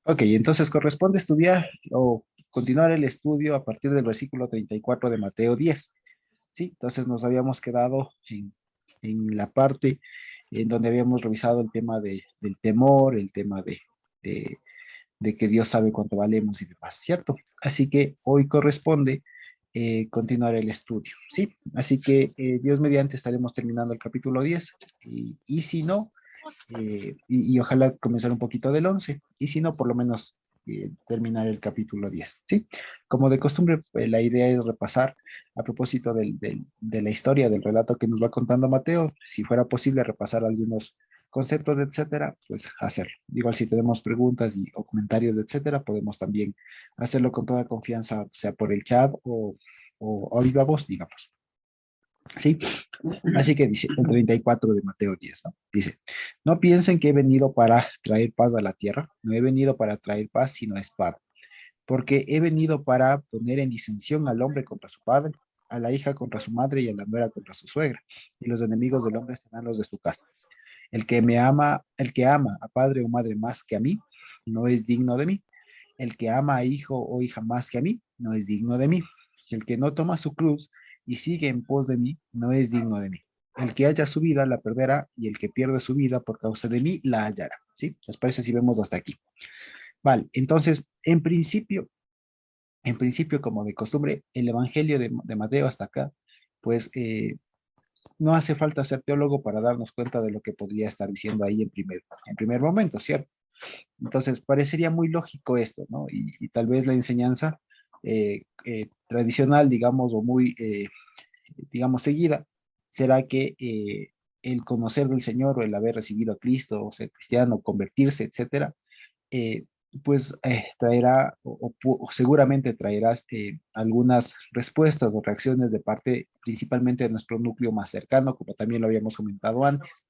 Ok, entonces corresponde estudiar o continuar el estudio a partir del versículo 34 de Mateo 10. Sí, entonces nos habíamos quedado en la parte en donde habíamos revisado el tema del temor, el tema de, de que Dios sabe cuánto valemos y demás, ¿cierto? Así que hoy corresponde continuar el estudio, ¿sí? Así que Dios mediante estaremos terminando el capítulo 10 y si no, y ojalá comenzar un poquito del 11 y si no, por lo menos terminar el capítulo 10, ¿sí? Como de costumbre, la idea es repasar a propósito de la historia, del relato que nos va contando Mateo, si fuera posible repasar algunos conceptos, etcétera, pues hacerlo. Igual si tenemos preguntas o comentarios, etcétera, podemos también hacerlo con toda confianza, sea por el chat o viva voz, digamos. ¿Sí? Así que dice el 34 de Mateo 10, ¿no? Dice, no piensen que he venido para traer paz a la tierra, no he venido para traer paz, sino espada, porque he venido para poner en disensión al hombre contra su padre, a la hija contra su madre y a la nuera contra su suegra, y los enemigos del hombre serán los de su casa. El que ama a padre o madre más que a mí, no es digno de mí. El que ama a hijo o hija más que a mí, no es digno de mí. El que no toma su cruz y sigue en pos de mí, no es digno de mí. El que haya su vida la perderá y el que pierde su vida por causa de mí la hallará. ¿Sí? ¿Les parece si vemos hasta aquí? Vale, entonces, en principio, como de costumbre, el Evangelio de Mateo hasta acá, pues no hace falta ser teólogo para darnos cuenta de lo que podría estar diciendo ahí en primer momento, ¿cierto? Entonces, parecería muy lógico esto, ¿no? Y tal vez la enseñanza tradicional, digamos, o muy, digamos, seguida, será que el conocer del Señor o el haber recibido a Cristo, o ser cristiano, convertirse, etcétera, eh, pues traerá o seguramente traerás algunas respuestas o reacciones de parte principalmente de nuestro núcleo más cercano, como también lo habíamos comentado antes,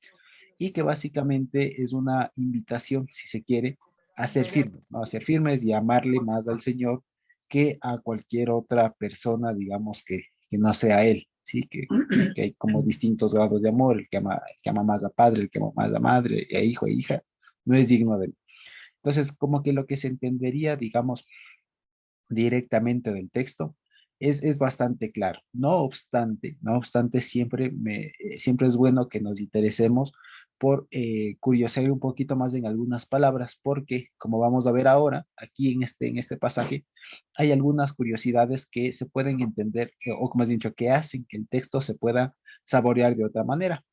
y que básicamente es una invitación, si se quiere, a ser firmes, ¿no? A ser firmes y a amarle más al Señor que a cualquier otra persona, digamos, que no sea Él, ¿sí? Que hay como distintos grados de amor, el que ama más a padre, el que ama más a madre, a hijo e hija, no es digno de él. Entonces, como que lo que se entendería, digamos, directamente del texto es bastante claro. No obstante, siempre es bueno que nos interesemos por curiosear un poquito más en algunas palabras, porque como vamos a ver ahora, aquí en este pasaje, hay algunas curiosidades que se pueden entender, o como has dicho, que hacen que el texto se pueda saborear de otra manera.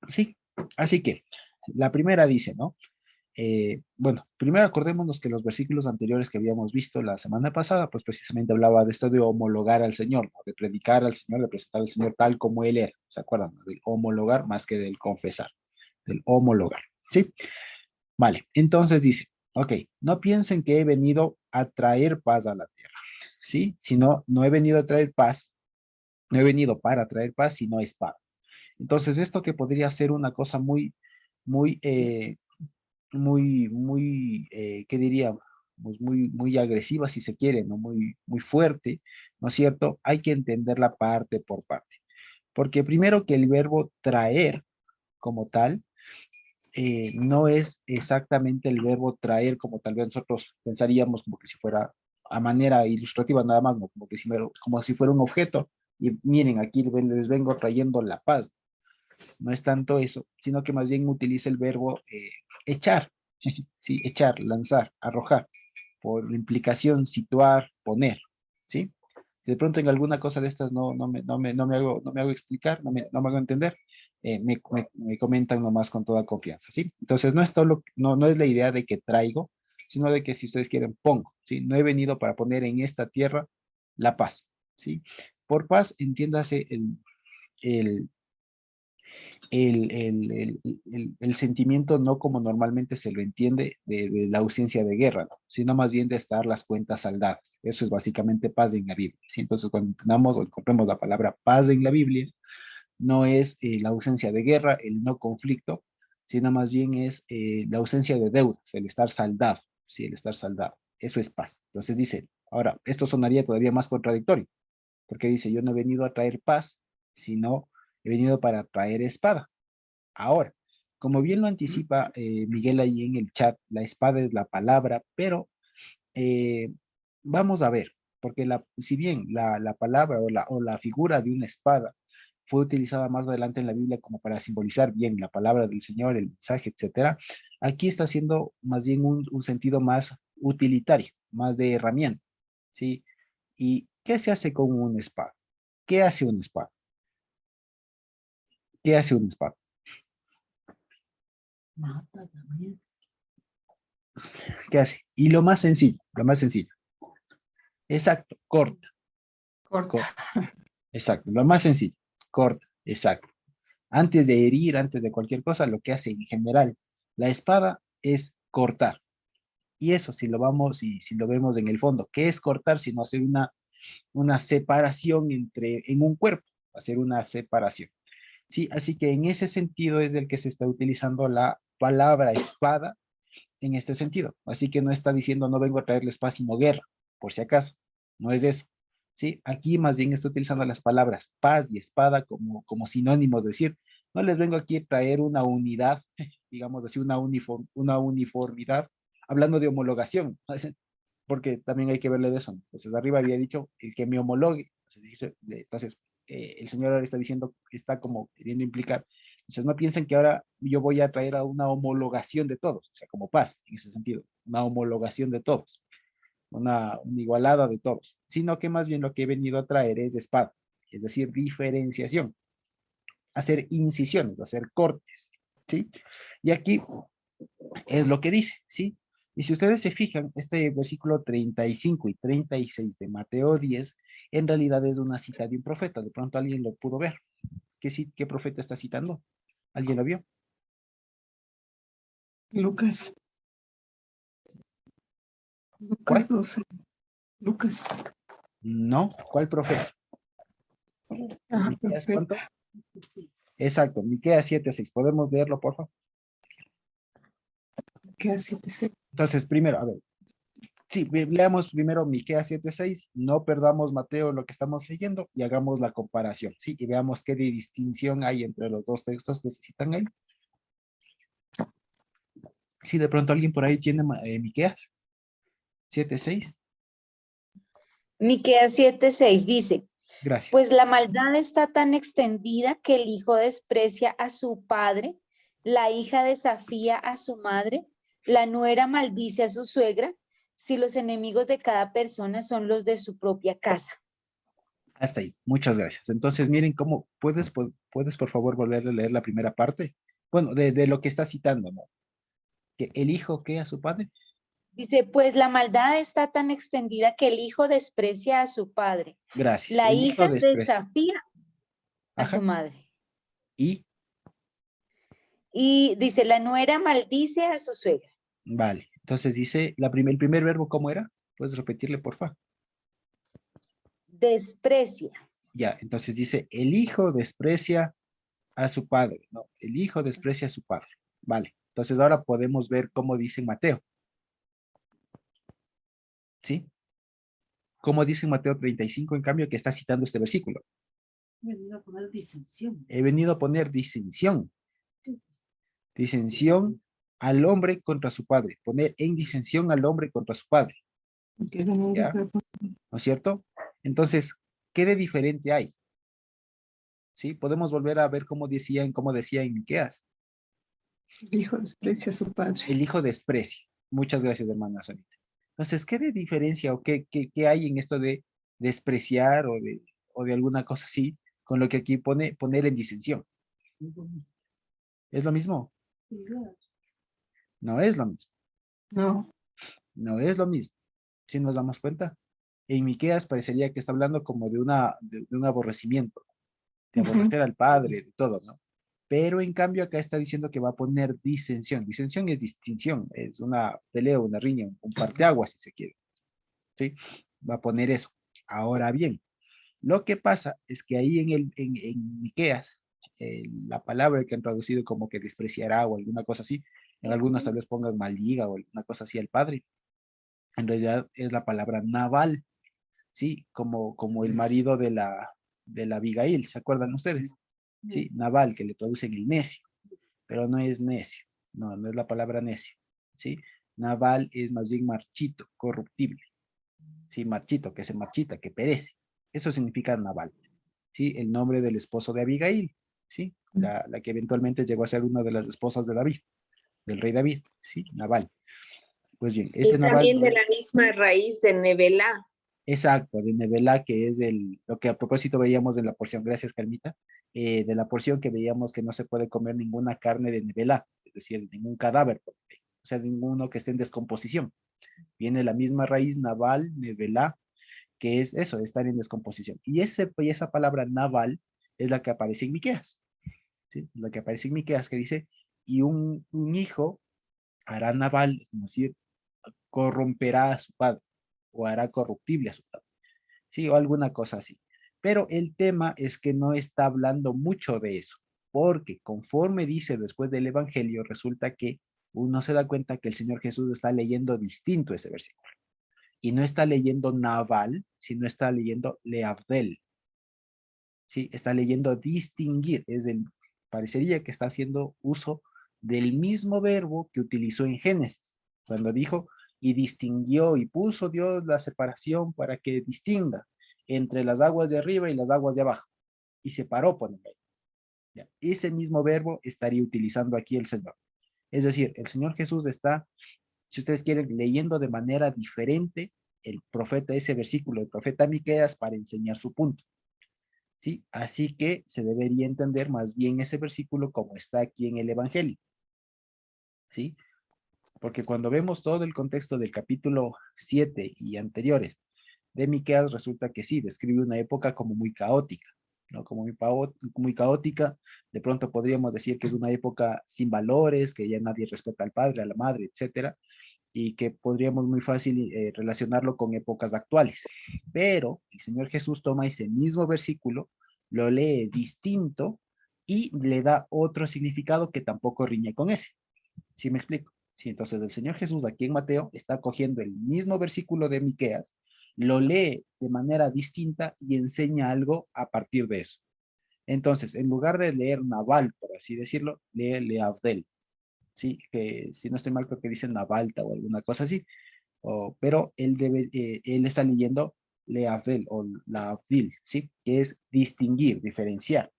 Sí, así que la primera dice, ¿no? Bueno, primero acordémonos que los versículos anteriores que habíamos visto la semana pasada, pues precisamente hablaba de esto de homologar al Señor, ¿no? De predicar al Señor, de presentar al Señor tal como Él era, ¿se acuerdan? Del homologar más que del confesar, del homologar, ¿sí? Vale, entonces dice, ok, no piensen que he venido a traer paz a la tierra, ¿sí? Sino, no he venido a traer paz, no he venido para traer paz, sino espada. Entonces, esto que podría ser una cosa muy, muy, ¿qué diría? Pues muy agresiva si se quiere, ¿no? Muy fuerte, ¿no es cierto? Hay que entenderla parte por parte. Porque primero que el verbo traer como tal, no es exactamente el verbo traer como tal vez nosotros pensaríamos como que si fuera a manera ilustrativa nada más, ¿no? Como si fuera un objeto. Y miren, aquí les vengo trayendo la paz. No es tanto eso, sino que más bien utiliza el verbo echar, ¿sí? Echar, lanzar, arrojar, por implicación, situar, poner, ¿sí? Si de pronto en alguna cosa de estas no me hago explicar, no me hago entender, me comentan nomás con toda confianza, ¿sí? Entonces no es, no es la idea de que traigo, sino de que si ustedes quieren, pongo, ¿sí? No he venido para poner en esta tierra la paz, ¿sí? Por paz, entiéndase el, el sentimiento no como normalmente se lo entiende de la ausencia de guerra, ¿no? Sino más bien de estar las cuentas saldadas. Eso es básicamente paz en la Biblia, ¿sí? Entonces, cuando entendamos o encontremos la palabra paz en la Biblia, no es la ausencia de guerra, el no conflicto, sino más bien es la ausencia de deudas, el estar saldado, ¿sí? El estar saldado. Eso es paz. Entonces dice, ahora, esto sonaría todavía más contradictorio, porque dice, yo no he venido a traer paz, sino he venido para traer espada. Ahora, Como bien lo anticipa Miguel ahí en el chat, la espada es la palabra, pero eh, vamos a ver, porque si bien la palabra o la figura de una espada fue utilizada más adelante en la Biblia como para simbolizar bien la palabra del Señor, el mensaje, etcétera, aquí está haciendo más bien un sentido más utilitario, más de herramienta, ¿sí? ¿Y qué se hace con una espada? ¿Qué hace una espada? ¿Qué hace una espada? ¿Qué hace? Y lo más sencillo. Exacto, corta, Corta. corta. Exacto, lo más sencillo, corta, exacto. Antes de herir, antes de cualquier cosa, lo que hace en general la espada es cortar. Y eso, si lo vamos y si lo vemos en el fondo, ¿qué es cortar? Sino hacer una separación en un cuerpo, hacer una separación. Sí, así que en ese sentido es del que se está utilizando la palabra espada en este sentido. Así que no está diciendo no vengo a traerles paz sino guerra, por si acaso. No es eso. ¿Sí? Aquí más bien está utilizando las palabras paz y espada como sinónimos, es decir, no les vengo aquí a traer una unidad, digamos así, una uniformidad, hablando de homologación, porque también hay que verle de eso. Entonces, arriba había dicho el que me homologue. Entonces, el Señor ahora está diciendo, está como queriendo implicar. Entonces, no piensen que ahora yo voy a traer a una homologación de todos, o sea, como paz, en ese sentido, una homologación de todos, una igualada de todos, sino que más bien lo que he venido a traer es espada, es decir, diferenciación, hacer incisiones, hacer cortes, ¿sí? Y aquí es lo que dice, ¿sí? Y si ustedes se fijan, este versículo 35 y 36 de Mateo 10, en realidad es una cita de un profeta. De pronto alguien lo pudo ver. ¿Qué profeta está citando? ¿Alguien lo vio? Lucas. ¿Cuál? Lucas 12. Lucas. No, ¿cuál profeta? Ah, ¿Miqueas perfecto. cuánto? Exacto, Miqueas 7:6. ¿Podemos leerlo, por favor? ¿Qué así te sé? Entonces, primero, a ver, sí, leamos primero Miqueas 7:6, no perdamos Mateo lo que estamos leyendo y hagamos la comparación, ¿sí? Y veamos qué distinción hay entre los dos textos que se citan ahí. Si de pronto alguien por ahí tiene Miqueas 7:6, Miqueas 7:6 dice, gracias. pues la maldad está tan extendida que el hijo desprecia a su padre, la hija desafía a su madre, la nuera maldice a su suegra, si los enemigos de cada persona son los de su propia casa. Hasta ahí, muchas gracias. Entonces, miren cómo puedes por favor volver a leer la primera parte. Bueno, de lo que está citando, ¿no? Que el hijo que a su padre. Dice, pues la maldad está tan extendida que el hijo desprecia a su padre, Gracias. la El hijo hija desprecia. desafía a su Ajá. madre. Y, Y dice, la nuera maldice a su suegra. vale. Entonces dice, el primer verbo, ¿cómo era? ¿Puedes repetirle, por favor? Desprecia. Ya, entonces dice, el hijo desprecia a su padre, ¿no? El hijo desprecia a su padre. Vale. Entonces ahora podemos ver cómo dice Mateo, ¿sí? Cómo dice Mateo 35, en cambio, que está citando este versículo. He venido a poner disensión. He venido a poner disensión. Disensión al hombre contra su padre. Poner en disensión al hombre contra su padre. Que no me ¿Ya? dijo, ¿No es cierto? Entonces, ¿qué de diferente hay? ¿Sí? Podemos volver a ver cómo decía en Miqueas. el hijo desprecia a su padre. El hijo desprecia. Muchas gracias, hermana Sonita. Entonces, ¿qué de diferencia o qué hay en esto de despreciar o de alguna cosa así con lo que aquí poner en disensión? ¿Es lo mismo? No es lo mismo. No, No es lo mismo. Si nos damos cuenta. En Miqueas parecería que está hablando como de un aborrecimiento, de aborrecer al padre, de todo, ¿no? Pero en cambio acá está diciendo que va a poner disensión. Disensión es distinción, es una pelea, una riña, un parteaguas, si se quiere. ¿Sí? Va a poner eso. Ahora bien, lo que pasa es que ahí en Miqueas, la palabra que han traducido como que despreciará o alguna cosa así, en algunas tal vez pongan maldiga o alguna cosa así al padre, en realidad es la palabra Nabal, ¿sí? Como el marido de la Abigail, ¿se acuerdan ustedes? Sí, Nabal, que le traducen el necio. pero no es necio. No, no es la palabra necio, ¿sí? Naval es más bien marchito, corruptible. Sí, marchito, que se marchita, que perece. Eso significa Naval, ¿sí? El nombre del esposo de Abigail, ¿sí? La que eventualmente llegó a ser una de las esposas de David, del rey David, ¿sí? Naval. Pues bien, este Y Naval también no de es la misma raíz de Nevelá. exacto, de Nevelá, que es lo que a propósito veíamos de la porción, gracias Carmita, de la porción que veíamos que no se puede comer ninguna carne de Nevelá, es decir, ningún cadáver, o sea, ninguno que esté en descomposición. Viene la misma raíz naval, Nevelá, que es eso, estar en descomposición. Y esa palabra naval es la que aparece en Miqueas, ¿sí? La que aparece en Miqueas, que dice, y un hijo hará naval, es decir, corromperá a su padre, o hará corruptible a su padre, ¿sí? O alguna cosa así. Pero el tema es que no está hablando mucho de eso, porque conforme dice después del Evangelio, resulta que uno se da cuenta que el Señor Jesús está leyendo distinto ese versículo. Y no está leyendo naval, sino está leyendo leavdel. ¿Sí? Está leyendo distinguir. Parecería que está haciendo uso del mismo verbo que utilizó en Génesis, cuando dijo, y distinguió y puso Dios la separación para que distinga entre las aguas de arriba y las aguas de abajo. Y separó por el medio. ¿Ya? Ese mismo verbo estaría utilizando aquí el Señor. Es decir, el Señor Jesús está, si ustedes quieren, leyendo de manera diferente el profeta, ese versículo del profeta Miqueas para enseñar su punto. ¿Sí? Así que se debería entender más bien ese versículo como está aquí en el Evangelio. ¿Sí? Porque cuando vemos todo el contexto del capítulo 7 y anteriores de Miqueas, resulta que sí, describe una época como muy caótica, ¿no? Como muy caótica. De pronto podríamos decir que es una época sin valores, que ya nadie respeta al padre, a la madre, etcétera, y que podríamos muy fácil relacionarlo con épocas actuales. Pero el Señor Jesús toma ese mismo versículo, lo lee distinto y le da otro significado que tampoco riñe con ese. ¿Sí me explico? Sí, entonces el Señor Jesús aquí en Mateo está cogiendo el mismo versículo de Miqueas, lo lee de manera distinta y enseña algo a partir de eso. Entonces, en lugar de leer Naval, por así decirlo, lee Leavdel. Sí, que si no estoy mal, creo que dice Navalta o alguna cosa así, pero él está leyendo Leavdel o Laavdil, ¿sí? Que es distinguir, diferenciar,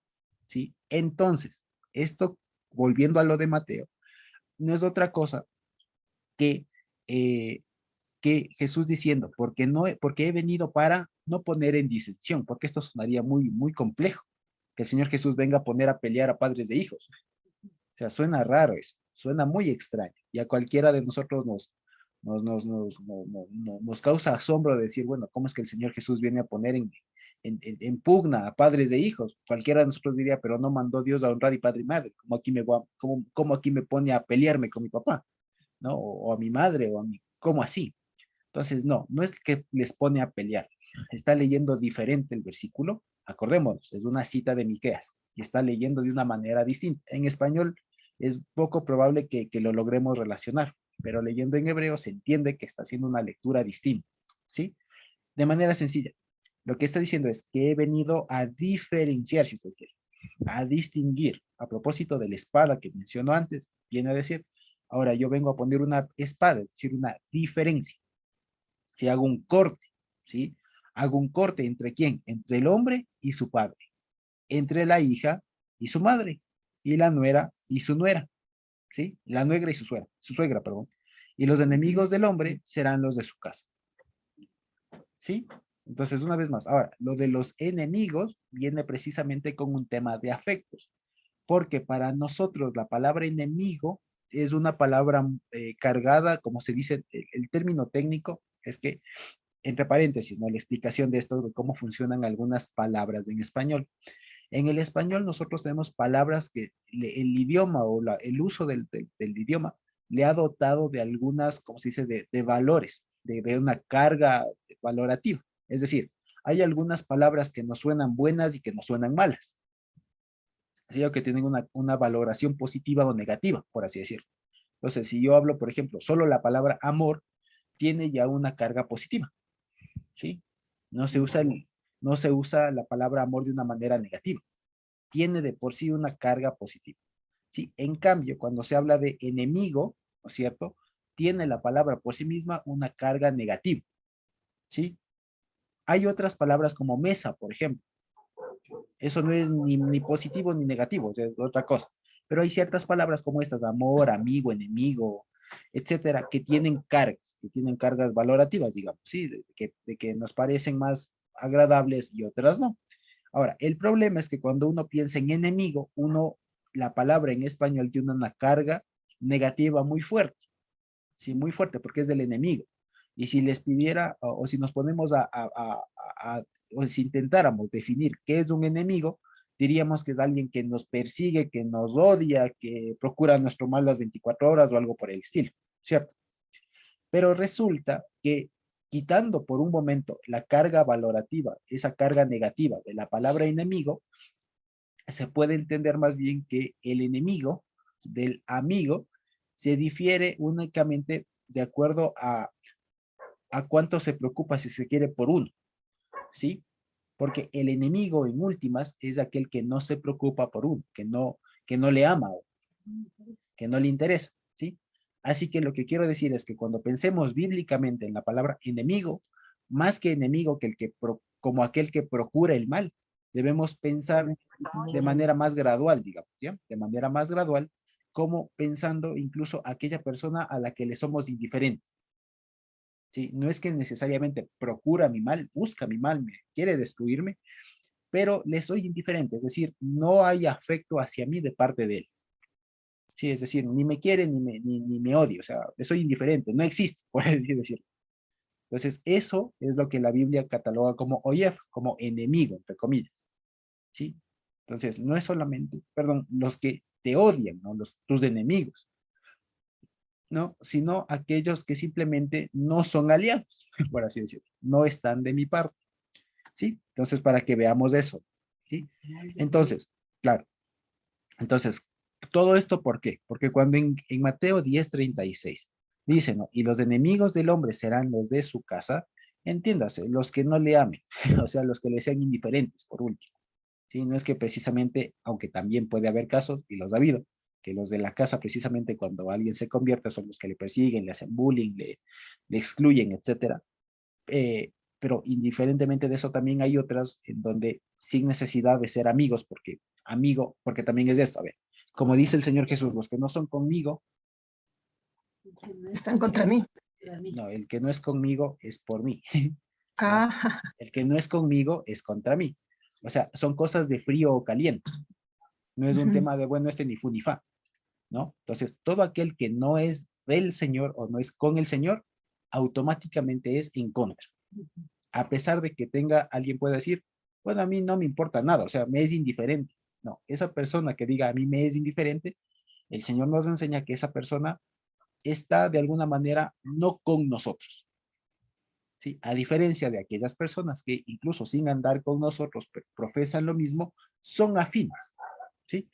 ¿sí? Entonces, esto, volviendo a lo de Mateo, no es otra cosa que, eh, que Jesús diciendo, porque he venido para no poner en disensión, porque esto sonaría muy, muy complejo, que el Señor Jesús venga a poner a pelear a padres de hijos. O sea, suena raro eso, suena muy extraño. Y a cualquiera de nosotros nos causa asombro decir, bueno, ¿cómo es que el Señor Jesús viene a poner en pugna a padres de hijos? Cualquiera de nosotros diría, pero no mandó Dios a honrar y padre y madre. ¿Cómo aquí me pone a pelearme con mi papá? ¿No? O a mi madre, ¿cómo así? Entonces, no es que les pone a pelear. Está leyendo diferente el versículo. Acordémonos, es una cita de Miqueas y está leyendo de una manera distinta. En español es poco probable que lo logremos relacionar, pero leyendo en hebreo se entiende que está haciendo una lectura distinta, ¿sí? De manera sencilla. Lo que está diciendo es que he venido a diferenciar, si usted quiere, a distinguir. A propósito de la espada que mencionó antes, viene a decir, ahora yo vengo a poner una espada, es decir, una diferencia. Si hago un corte, ¿sí? Hago un corte entre quién? Entre el hombre y su padre, entre la hija y su madre, y la nuera y su nuera, ¿sí? La nuera y su suegra, perdón. Y los enemigos del hombre serán los de su casa, ¿sí? Entonces, una vez más, ahora, lo de los enemigos viene precisamente con un tema de afectos, porque para nosotros la palabra enemigo es una palabra cargada, como se dice, el término técnico es que entre paréntesis, ¿no? La explicación de esto, de cómo funcionan algunas palabras en español. En el español nosotros tenemos palabras que el idioma o el uso del idioma le ha dotado de algunas, como se dice, de valores, de una carga valorativa. Es decir, hay algunas palabras que nos suenan buenas y que nos suenan malas. Así que tienen una valoración positiva o negativa, por así decirlo. Entonces, si yo hablo, por ejemplo, solo la palabra amor, tiene ya una carga positiva. ¿Sí? No se usa la palabra amor de una manera negativa. Tiene de por sí una carga positiva. ¿sí? En cambio, cuando se habla de enemigo, ¿no es cierto? Tiene la palabra por sí misma una carga negativa, ¿sí? Hay otras palabras como mesa, por ejemplo. Eso no es ni positivo ni negativo, o sea, es otra cosa. Pero hay ciertas palabras como estas, amor, amigo, enemigo, etcétera, que tienen cargas valorativas, digamos, ¿sí? De que nos parecen más agradables y otras no. Ahora, el problema es que cuando uno piensa en enemigo, la palabra en español tiene una carga negativa muy fuerte, sí, muy fuerte, porque es del enemigo. Y si les pidiera, o si nos ponemos o si intentáramos definir qué es un enemigo, diríamos que es alguien que nos persigue, que nos odia, que procura nuestro mal las 24 horas o algo por el estilo, ¿cierto? Pero resulta que quitando por un momento la carga valorativa, esa carga negativa de la palabra enemigo, se puede entender más bien que el enemigo del amigo se difiere únicamente de acuerdo a cuánto se preocupa, si se quiere, por uno, ¿sí? Porque el enemigo en últimas es aquel que no se preocupa por uno, que no le ama, que no le interesa, ¿sí? Así que lo que quiero decir es que cuando pensemos bíblicamente en la palabra enemigo, más que enemigo que como aquel que procura el mal, debemos pensar de manera más gradual, digamos, ¿ya? De manera más gradual, como pensando incluso aquella persona a la que le somos indiferentes, ¿sí? No es que necesariamente procura mi mal, busca mi mal, me quiere destruirme, pero le soy indiferente, es decir, no hay afecto hacia mí de parte de él. Sí, es decir, ni me quiere ni me odia, o sea, le soy indiferente, no existe, por así decirlo. Entonces, eso es lo que la Biblia cataloga como oyef, como enemigo, entre comillas, ¿sí? Entonces, no es solamente, perdón, los que te odian, ¿no? Tus enemigos, ¿no? Sino aquellos que simplemente no son aliados, por así decirlo, no están de mi parte, ¿sí? Entonces, para que veamos eso, ¿sí? Entonces, claro, entonces, todo esto, ¿por qué? Porque cuando en Mateo 10:36 dice, ¿no? Y los enemigos del hombre serán los de su casa, entiéndase, los que no le amen, o sea, los que le sean indiferentes, por último. ¿Sí? No es que precisamente, aunque también puede haber casos, y los ha habido, que los de la casa precisamente cuando alguien se convierte son los que le persiguen, le hacen bullying, le excluyen, etcétera. Eh, pero indiferentemente de eso también hay otras en donde sin necesidad de ser amigos, porque también es de esto, a ver, como dice el Señor Jesús, los que no son conmigo, Están contra mí. no, el que no es conmigo es por mí, ¿no? Ah, El que no es conmigo es contra mí. O sea, son cosas de frío o caliente. No es un ujú. tema de, bueno, ni fu ni fa, ¿no? Entonces, todo aquel que no es del Señor o no es con el Señor, automáticamente es en contra. A pesar de que alguien puede decir, bueno, a mí no me importa nada, o sea, me es indiferente. No, esa persona que diga a mí me es indiferente, el Señor nos enseña que esa persona está de alguna manera no con nosotros, ¿sí? A diferencia de aquellas personas que incluso sin andar con nosotros profesan lo mismo, son afines, ¿sí?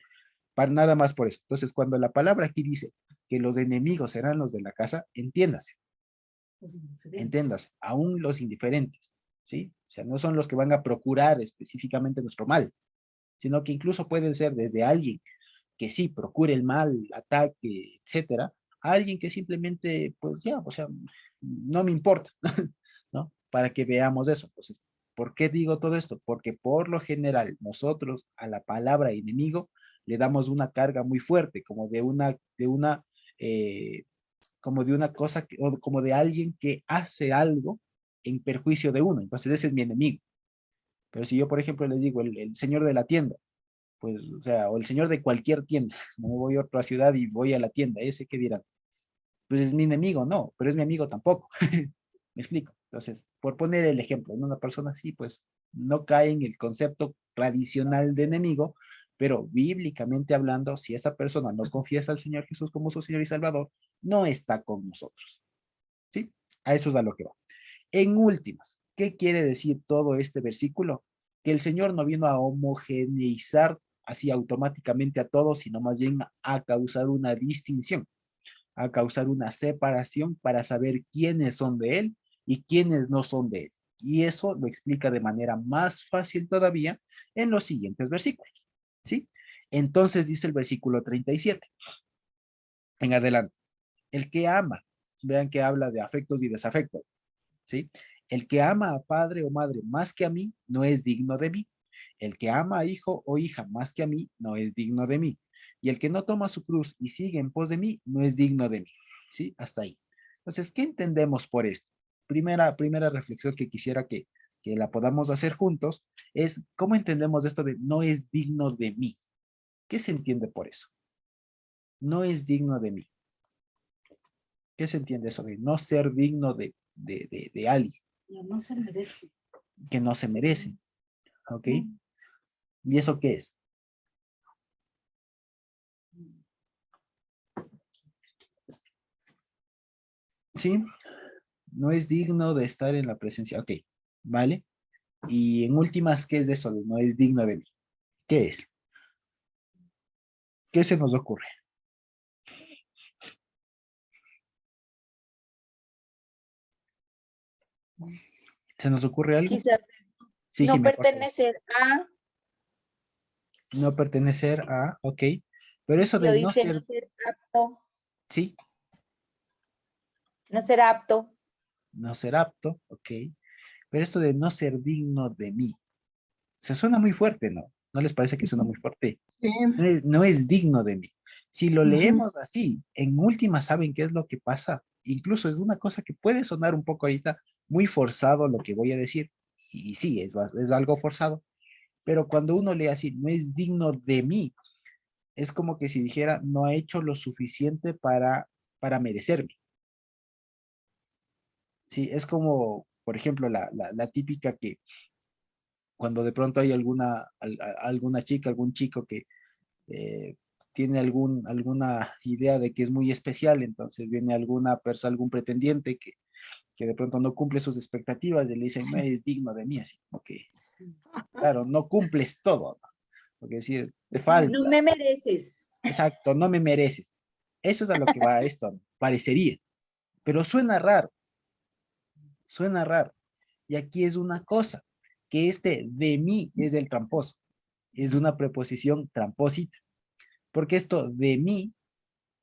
Para nada más por eso. Entonces, cuando la palabra aquí dice que los enemigos serán los de la casa, entiéndase, aún los indiferentes, ¿sí? O sea, no son los que van a procurar específicamente nuestro mal, sino que incluso pueden ser desde alguien que sí procure el mal, ataque, etcétera, a alguien que simplemente, pues ya, o sea, no me importa, ¿no? Para que veamos eso. Entonces, ¿por qué digo todo esto? Porque por lo general nosotros a la palabra enemigo le damos una carga muy fuerte, eh, como de una cosa, o como de alguien que hace algo en perjuicio de uno. Entonces ese es mi enemigo. Pero si yo, por ejemplo, les digo el señor de la tienda, pues, o sea, o el señor de cualquier tienda, no voy a otra ciudad y voy a la tienda, ese que dirán, pues es mi enemigo, no, pero es mi amigo tampoco. Me explico. Entonces, por poner el ejemplo, ¿no? Una persona así, pues, no cae en el concepto tradicional de enemigo, pero bíblicamente hablando, si esa persona no confiesa al Señor Jesús como su Señor y Salvador, no está con nosotros. ¿Sí? A eso es a lo que va. En últimas, ¿qué quiere decir todo este versículo? Que el Señor no vino a homogeneizar así automáticamente a todos, sino más bien a causar una distinción, a causar una separación para saber quiénes son de Él y quiénes no son de Él. Y eso lo explica de manera más fácil todavía en los siguientes versículos. ¿Sí? Entonces dice el versículo 37, en adelante. El que ama, vean que habla de afectos y desafectos, ¿sí? El que ama a padre o madre más que a mí, no es digno de mí. El que ama a hijo o hija más que a mí, no es digno de mí. Y el que no toma su cruz y sigue en pos de mí, no es digno de mí. ¿Sí? Hasta ahí. Entonces, ¿qué entendemos por esto? Primera reflexión que quisiera que la podamos hacer juntos es, ¿cómo entendemos esto de no es digno de mí? ¿Qué se entiende por eso? No es digno de mí. ¿Qué se entiende eso de no ser digno de alguien Ya no se merece. que no se merece? ¿Ok? ¿Y eso qué es? ¿Sí? No es digno de estar en la presencia. Ok, ¿vale? Y en últimas, ¿qué es de eso? No es digno de mí. ¿Qué es? ¿Qué se nos ocurre? ¿Se nos ocurre algo? Quizás Sí, no Jimé, por favor. pertenecer a, No pertenecer a, ok. Pero eso yo de no dice no ser, ser apto, sí, no ser apto. no ser apto, ok. Pero esto de no ser digno de mí, se suena muy fuerte, ¿no? ¿No les parece que suena muy fuerte? Sí. No es digno de mí. Si lo Ujú. leemos así, en última, ¿saben qué es lo que pasa? Incluso es una cosa que puede sonar un poco ahorita muy forzado lo que voy a decir. Y sí, es algo forzado. Pero cuando uno lee así, no es digno de mí, es como que si dijera, no ha hecho lo suficiente para merecerme. Sí, es como, por ejemplo, la típica que cuando de pronto hay alguna chica, algún chico que eh, tiene alguna idea de que es muy especial, entonces viene alguna persona, algún pretendiente que de pronto no cumple sus expectativas y le dicen, no es digno de mí, así como que, claro, no cumples todo, ¿no? Porque decir, te No falta, me mereces. exacto, no me mereces. Eso es a lo que va esto, ¿no? Parecería, pero suena raro. Y aquí es una cosa, que este de mí es el tramposo, es una preposición tramposita, porque esto de mí,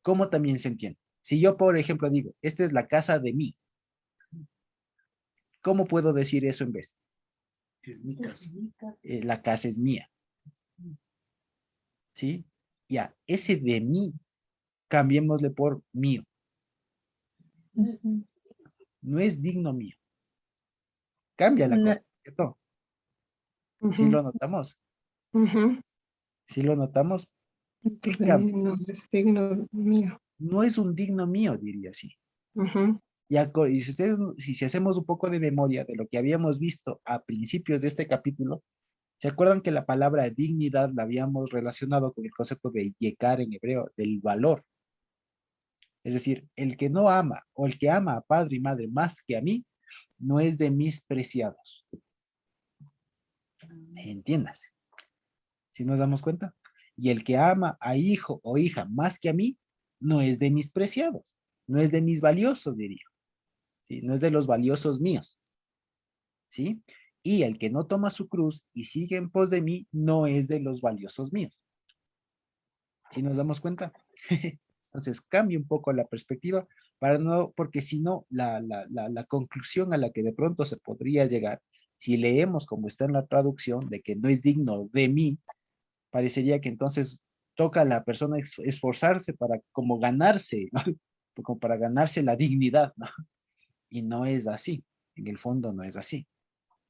¿cómo también se entiende? Si yo, por ejemplo, digo, esta es la casa de mí, ¿cómo puedo decir eso en vez? Es mi casa. La casa es mía, ¿sí? Ya, ese de mí, cambiémosle por mío, Ujú. no es digno mío, cambia la No, cosa, ¿cierto? Si ujú, lo notamos, ujú. si lo notamos, ¿qué Entonces, cambia? no es digno mío. No es un digno mío, diría así. Ujú. Y si ustedes, si hacemos un poco de memoria de lo que habíamos visto a principios de este capítulo, ¿se acuerdan que la palabra dignidad la habíamos relacionado con el concepto de yekar en hebreo, del valor? Es decir, el que no ama o el que ama a padre y madre más que a mí, no es de mis preciados. Entiéndase, si nos damos cuenta. Y el que ama a hijo o hija más que a mí, no es de mis preciados, no es de mis valiosos, diría. ¿Sí? No es de los valiosos míos. ¿Sí? Y el que no toma su cruz y sigue en pos de mí, no es de los valiosos míos. ¿Sí nos damos cuenta? Entonces cambia un poco la perspectiva para no, porque si no, la conclusión a la que de pronto se podría llegar, si leemos como está en la traducción, de que no es digno de mí, parecería que entonces toca a la persona esforzarse para como ganarse, ¿no? Como para ganarse la dignidad, ¿no? Y no es así, en el fondo no es así.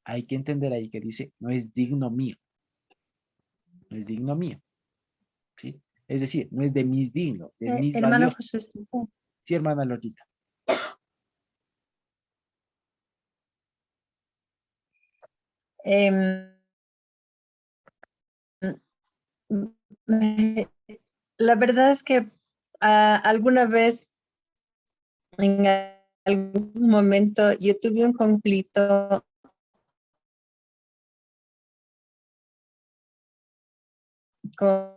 Hay que entender ahí que dice, no es digno mío, no es digno mío, ¿sí? Es decir, no es de mis dignos, es mis Hermano valiosos. José, Sí, hermana Lorita. em, me- la verdad es que alguna vez en algún momento yo tuve un conflicto con,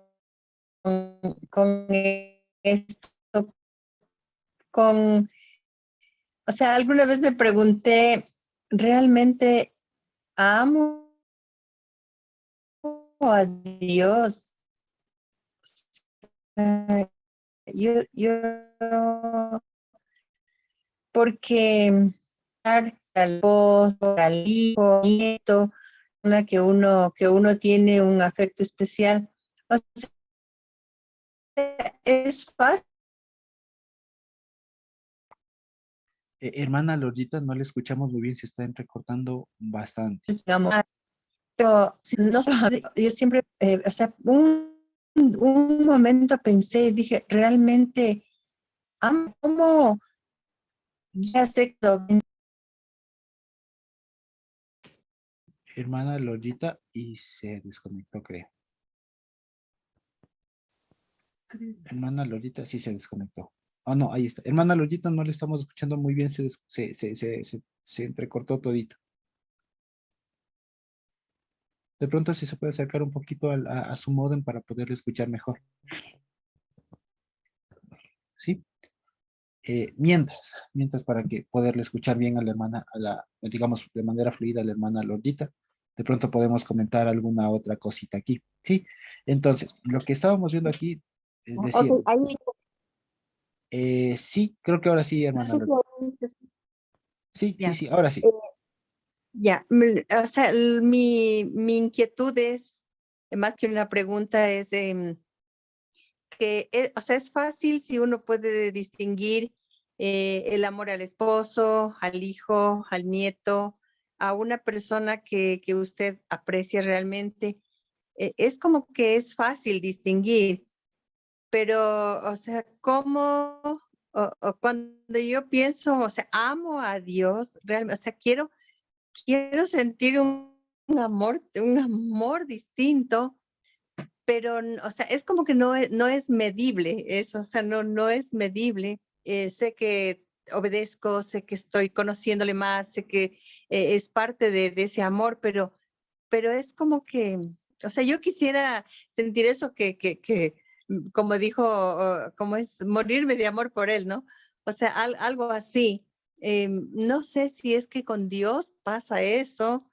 con esto, con, o sea, alguna vez me pregunté, ¿realmente amo a Dios? yo, porque al esposo, al hijo, al nieto, una que uno tiene un afecto especial, o sea, es fácil, Hermana Lordita, no le escuchamos muy bien, se está entrecortando bastante. digamos, pero no, yo siempre, o sea, un momento pensé, dije, realmente, ¿cómo ya sé que Hermana Lordita, y se desconectó, creo. Hermana Lordita, sí se desconectó. Oh, no, ahí está. Hermana Lordita, no le estamos escuchando muy bien, se entrecortó todito. De pronto, si se puede acercar un poquito a su módem para poderle escuchar mejor. ¿Sí? Mientras para que poderle escuchar bien a la hermana, digamos, de manera fluida a la hermana Lordita. De pronto podemos comentar alguna otra cosita aquí. ¿Sí? Entonces, lo que estábamos viendo aquí, es decir, ok, ahí, sí, creo que ahora sí, no hermana sé Lordita. si Sí, sí, ya, sí, ahora sí. ya, o sea, mi inquietud es, más que una pregunta, es que, o sea, es fácil si uno puede distinguir el amor al esposo, al hijo, al nieto, a una persona que usted aprecia realmente. Es como que es fácil distinguir, pero, o sea, ¿cómo? O cuando yo pienso, o sea, amo a Dios, realmente, o sea, quiero sentir un amor distinto, pero, o sea, es como que no es medible eso, o sea, no es medible. Sé que obedezco, sé que estoy conociéndole más, sé que es parte de ese amor, pero es como que, o sea, yo quisiera sentir eso como dijo, como es morirme de amor por él, ¿no? O sea, algo así. No sé si es que con Dios pasa eso,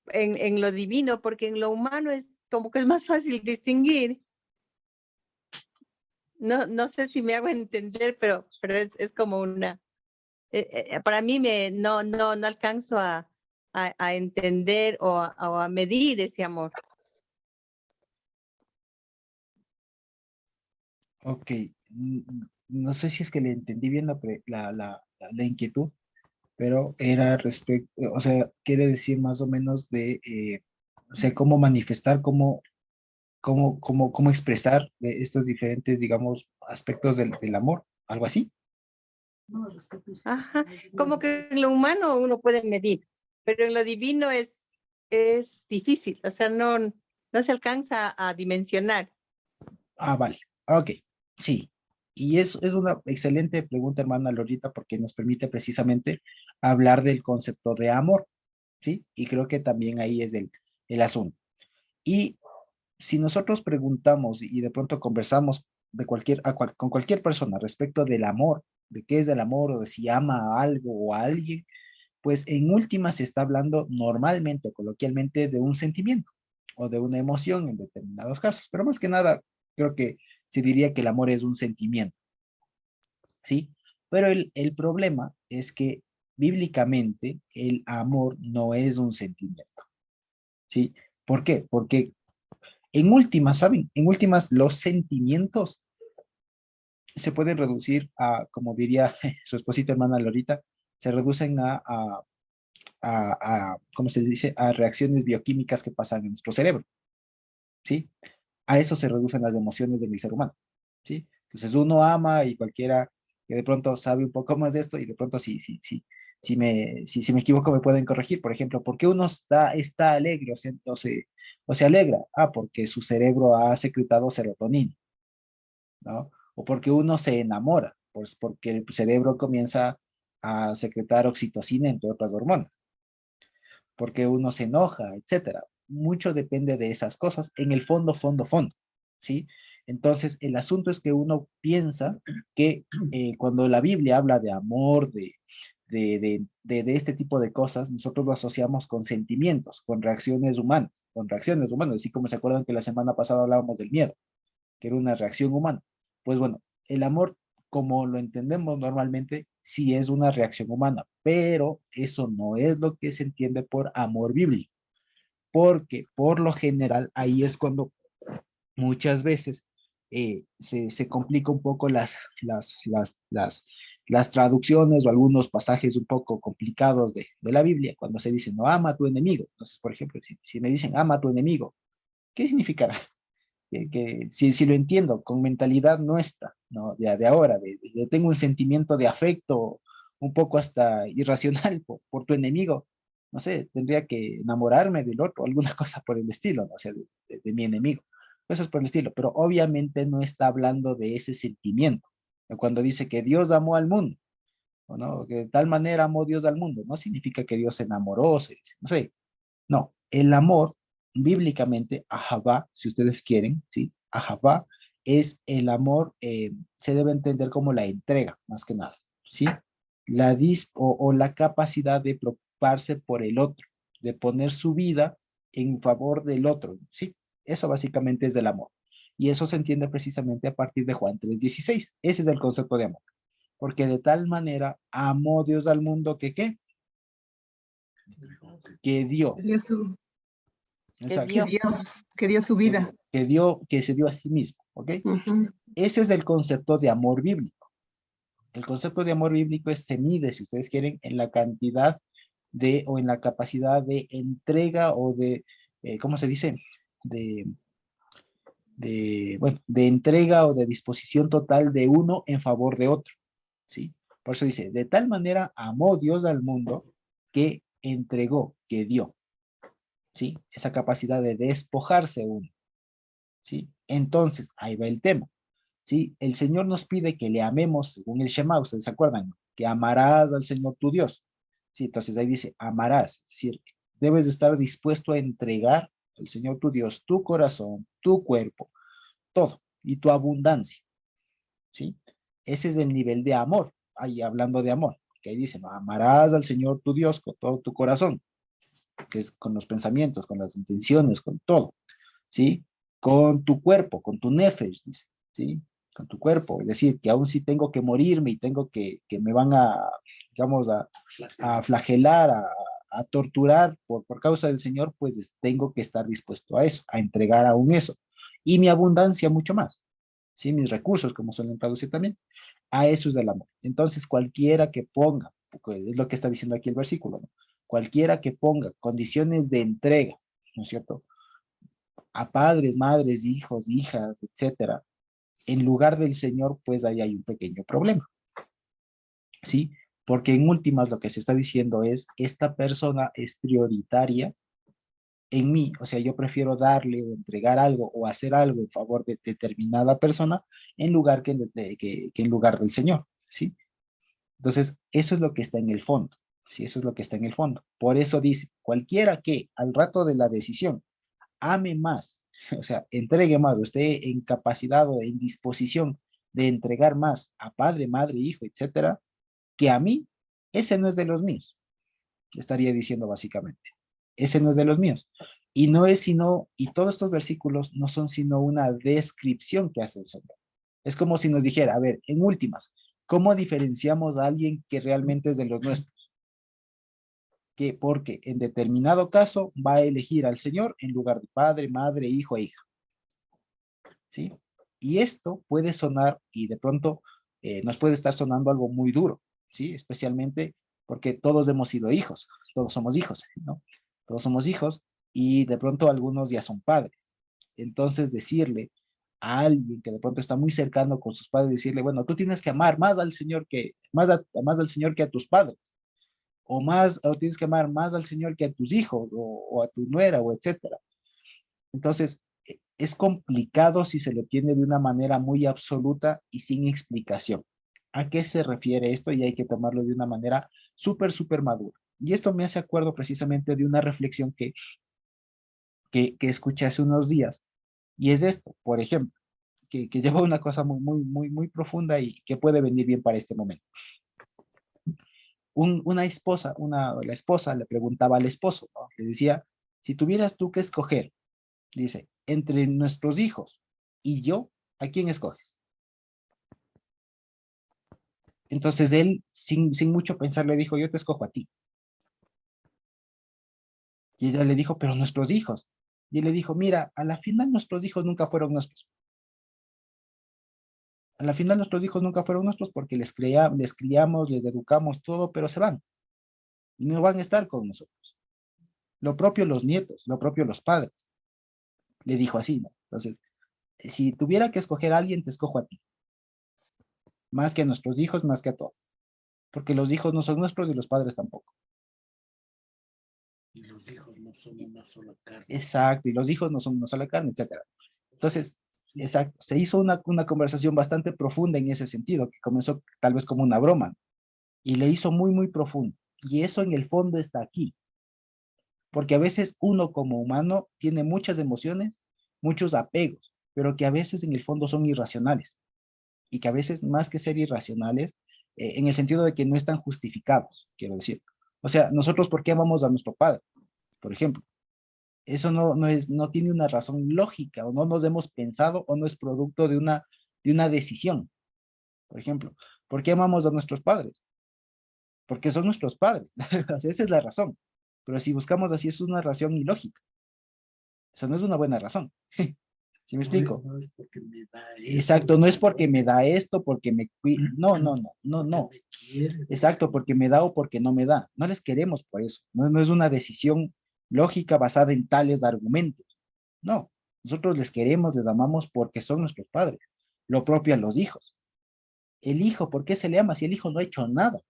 en lo divino, porque en lo humano es como que es más fácil distinguir. No sé si me hago entender, pero es como una, para mí no alcanzo a entender o a medir ese amor. Ok. No sé si es que le entendí bien la inquietud, pero era respecto, o sea, quiere decir más o menos de, o sea, cómo manifestar, cómo expresar estos diferentes, digamos, aspectos del amor, algo así. Ajá, como que en lo humano uno puede medir, pero en lo divino es difícil, o sea, no se alcanza a dimensionar. Ah, vale. Ok. Sí. Y es una excelente pregunta, hermana Lorita, porque nos permite precisamente hablar del concepto de amor, ¿sí? Y creo que también ahí es el asunto. Y si nosotros preguntamos y de pronto conversamos con cualquier persona respecto del amor, de qué es el amor o de si ama a algo o a alguien, pues en última se está hablando normalmente, coloquialmente, de un sentimiento o de una emoción en determinados casos, pero más que nada creo que se diría que el amor es un sentimiento, ¿sí? Pero el problema es que bíblicamente el amor no es un sentimiento, ¿sí? ¿Por qué? Porque en últimas, ¿saben? En últimas, los sentimientos se pueden reducir a, como diría su esposita hermana Lorita, se reducen ¿cómo se dice? A reacciones bioquímicas que pasan en nuestro cerebro, ¿sí? A eso se reducen las emociones del ser humano, ¿sí? Entonces uno ama y cualquiera que de pronto sabe un poco más de esto y de pronto si me equivoco me pueden corregir. Por ejemplo, ¿por qué uno está alegre o se alegra? Ah, porque su cerebro ha secretado serotonina, ¿no? O porque uno se enamora, pues porque el cerebro comienza a secretar oxitocina, entre otras hormonas, porque uno se enoja, etcétera. Mucho depende de esas cosas, en el fondo, ¿sí? Entonces, el asunto es que uno piensa que cuando la Biblia habla de amor, de este tipo de cosas, nosotros lo asociamos con sentimientos, con reacciones humanas, así como se acuerdan que la semana pasada hablábamos del miedo, que era una reacción humana. Pues bueno, el amor, como lo entendemos normalmente, sí es una reacción humana, pero eso no es lo que se entiende por amor bíblico, porque por lo general ahí es cuando muchas veces se complica un poco las traducciones o algunos pasajes un poco complicados de la Biblia, cuando se dice, no, ama a tu enemigo. Entonces, por ejemplo, si me dicen, ama a tu enemigo, ¿qué significará? Si lo entiendo con mentalidad nuestra, ¿no? De ahora, tengo un sentimiento de afecto un poco hasta irracional por tu enemigo, no sé, tendría que enamorarme del otro, alguna cosa por el estilo, ¿no? O sea, de mi enemigo, cosas por el estilo, pero obviamente no está hablando de ese sentimiento. Cuando dice que Dios amó al mundo, ¿o no? Que de tal manera amó Dios al mundo, no significa que Dios se enamoró, no sé, no, el amor, bíblicamente, ahabá, si ustedes quieren, ¿sí? Ahabá es el amor, se debe entender como la entrega, más que nada, ¿sí? O la capacidad de preocuparse por el otro, de poner su vida en favor del otro, ¿sí? Eso básicamente es del amor. Y eso se entiende precisamente a partir de Juan 3:16. Ese es el concepto de amor. Porque de tal manera amó Dios al mundo que, ¿qué? Que dio. Dio su, Exacto. Dios. que dio su vida. Que se dio a sí mismo, ¿ok? Ujú. Ese es el concepto de amor bíblico. El concepto de amor bíblico se mide, si ustedes quieren, en la cantidad o en la capacidad de entrega o de, ¿cómo se dice? Bueno, de entrega o de disposición total de uno en favor de otro, ¿sí? Por eso dice, de tal manera amó Dios al mundo que entregó, que dio, ¿sí? Esa capacidad de despojarse uno, ¿sí? Entonces, ahí va el tema, ¿sí? El Señor nos pide que le amemos según el Shema, ¿ustedes se acuerdan? Que amarás al Señor tu Dios, ¿sí? Entonces ahí dice, amarás, es decir, debes de estar dispuesto a entregar al Señor tu Dios tu corazón, tu cuerpo, todo, y tu abundancia, ¿sí? Ese es el nivel de amor, ahí hablando de amor, que ahí dice, no, amarás al Señor tu Dios con todo tu corazón, que es con los pensamientos, con las intenciones, con todo, ¿sí? Con tu cuerpo, con tu nefesh, dice, ¿sí? Con tu cuerpo, es decir, que aún si tengo que morirme y tengo que me van a, digamos, a flagelar, a torturar por causa del Señor, pues tengo que estar dispuesto a eso, a entregar aún eso. Y mi abundancia mucho más, ¿sí? Mis recursos, como suelen traducir también, a eso es el amor. Entonces, cualquiera que ponga, porque es lo que está diciendo aquí el versículo, ¿no? Cualquiera que ponga condiciones de entrega, ¿no es cierto? A padres, madres, hijos, hijas, etcétera, en lugar del Señor, pues ahí hay un pequeño problema, ¿sí? Porque en últimas lo que se está diciendo es, esta persona es prioritaria en mí, o sea, yo prefiero darle o entregar algo o hacer algo en favor de determinada persona en lugar que en lugar del Señor, ¿sí? Entonces, eso es lo que está en el fondo, ¿sí? Eso es lo que está en el fondo. Por eso dice, cualquiera que al rato de la decisión ame más, o sea, entregue más, o esté en capacidad o en disposición de entregar más a padre, madre, hijo, etcétera, que a mí, ese no es de los míos, estaría diciendo básicamente. Ese no es de los míos. Y no es sino, y todos estos versículos no son sino una descripción que hace el Señor. Es como si nos dijera, a ver, en últimas, ¿cómo diferenciamos a alguien que realmente es de los nuestros? Que porque en determinado caso va a elegir al Señor en lugar de padre, madre, hijo e hija. ¿Sí? Y esto puede sonar, y de pronto nos puede estar sonando algo muy duro, ¿sí? Especialmente porque todos hemos sido hijos, todos somos hijos, ¿no? Todos somos hijos y de pronto algunos ya son padres. Entonces decirle a alguien que de pronto está muy cercano con sus padres, decirle, bueno, tú tienes que amar más al Señor más al Señor que a tus padres, o tienes que amar más al Señor que a tus hijos, o a tu nuera, o etcétera. Entonces, es complicado si se lo tiene de una manera muy absoluta y sin explicación. ¿A qué se refiere esto? Y hay que tomarlo de una manera súper madura. Y esto me hace acuerdo precisamente de una reflexión que escuché hace unos días. Y es esto, por ejemplo, que lleva una cosa muy profunda y que puede venir bien para este momento. La esposa le preguntaba al esposo, ¿no? Le decía, si tuvieras tú que escoger, dice, entre nuestros hijos y yo, ¿A quién escoges? Entonces él, sin mucho pensar, le dijo, yo te escojo a ti. Y ella le dijo, pero nuestros hijos. Y él le dijo, mira, a la final nuestros hijos nunca fueron nuestros. A la final nuestros hijos nunca fueron nuestros porque les criamos, les educamos todo, pero se van. Y no van a estar con nosotros. Lo propio los nietos, lo propio los padres. Le dijo así, ¿no? Entonces, si tuviera que escoger a alguien, te escojo a ti. Más que a nuestros hijos, más que a todos. Porque los hijos no son nuestros y los padres tampoco. Y los hijos no son una sola carne. Exacto, y los hijos no son una sola carne, etcétera. Entonces, exacto, se hizo una conversación bastante profunda en ese sentido, que comenzó tal vez como una broma, y le hizo muy, muy profundo. Y eso en el fondo está aquí. Porque a veces uno como humano tiene muchas emociones, muchos apegos, pero que a veces en el fondo son irracionales. Y que a veces, más que ser irracionales, en el sentido de que no están justificados, quiero decir. O sea, nosotros, ¿por qué amamos a nuestro padre? Por ejemplo, eso no tiene una razón lógica, o no nos hemos pensado, o no es producto de una decisión. Por ejemplo, ¿por qué amamos a nuestros padres? Porque son nuestros padres. O sea, esa es la razón. Pero si buscamos así, es una razón ilógica. O sea, no es una buena razón. ¿Sí me explico? No es porque me da Exacto, no es porque me da esto, porque me cuida. No, no, no, no, porque no. me quiere. Exacto, porque me da o porque no me da. No les queremos por eso. No es una decisión lógica basada en tales argumentos. No, nosotros les queremos, les amamos porque son nuestros padres. Lo propio a los hijos. El hijo, ¿por qué se le ama si el hijo no ha hecho nada?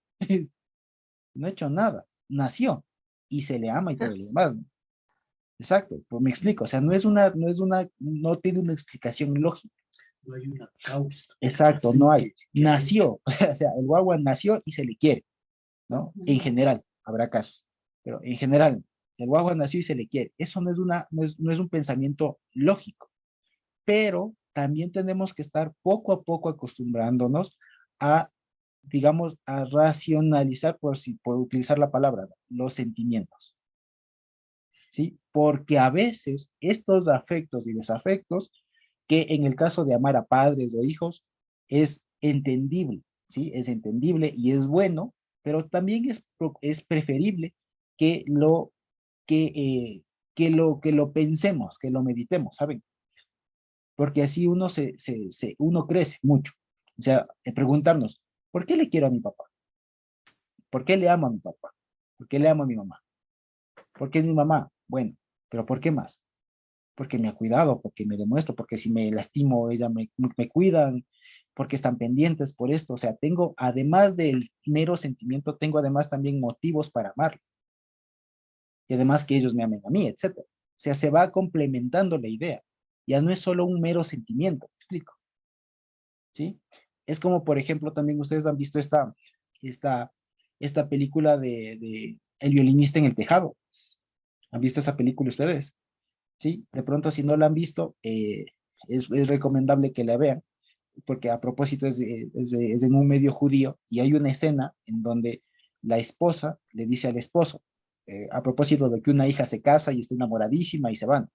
No ha hecho nada. Nació y se le ama y todo lo demás, ¿no? Exacto, pues me explico. O sea, no tiene una explicación lógica. No hay una causa. Exacto, Así no hay. que Nació, o sea, el guagua nació y se le quiere, ¿no? En general, habrá casos, pero en general, el guagua nació y se le quiere. Eso no es un pensamiento lógico, pero también tenemos que estar poco a poco acostumbrándonos a, digamos, a racionalizar, por utilizar la palabra, los sentimientos, ¿sí? Porque a veces estos afectos y desafectos, que en el caso de amar a padres o hijos, es entendible, ¿sí? Es entendible y es bueno, pero también es preferible que que lo pensemos, que lo meditemos, ¿saben? Porque así uno crece mucho. O sea, preguntarnos, ¿por qué le quiero a mi papá? ¿Por qué le amo a mi papá? ¿Por qué le amo a mi mamá? ¿Por qué es mi mamá? Bueno, pero ¿por qué más? Porque me ha cuidado, porque me demuestro, porque si me lastimo, ella me cuidan, porque están pendientes por esto. O sea, tengo, además del mero sentimiento, tengo además también motivos para amar. Y además que ellos me amen a mí, etcétera. O sea, se va complementando la idea. Ya no es solo un mero sentimiento, ¿me explico? ¿Sí? Es como, por ejemplo, también ustedes han visto esta, esta película de El violinista en el tejado. ¿Han visto esa película ustedes? ¿Sí? De pronto, si no la han visto, es recomendable que la vean, porque a propósito es en un medio judío y hay una escena en donde la esposa le dice al esposo, a propósito de que una hija se casa y está enamoradísima y se va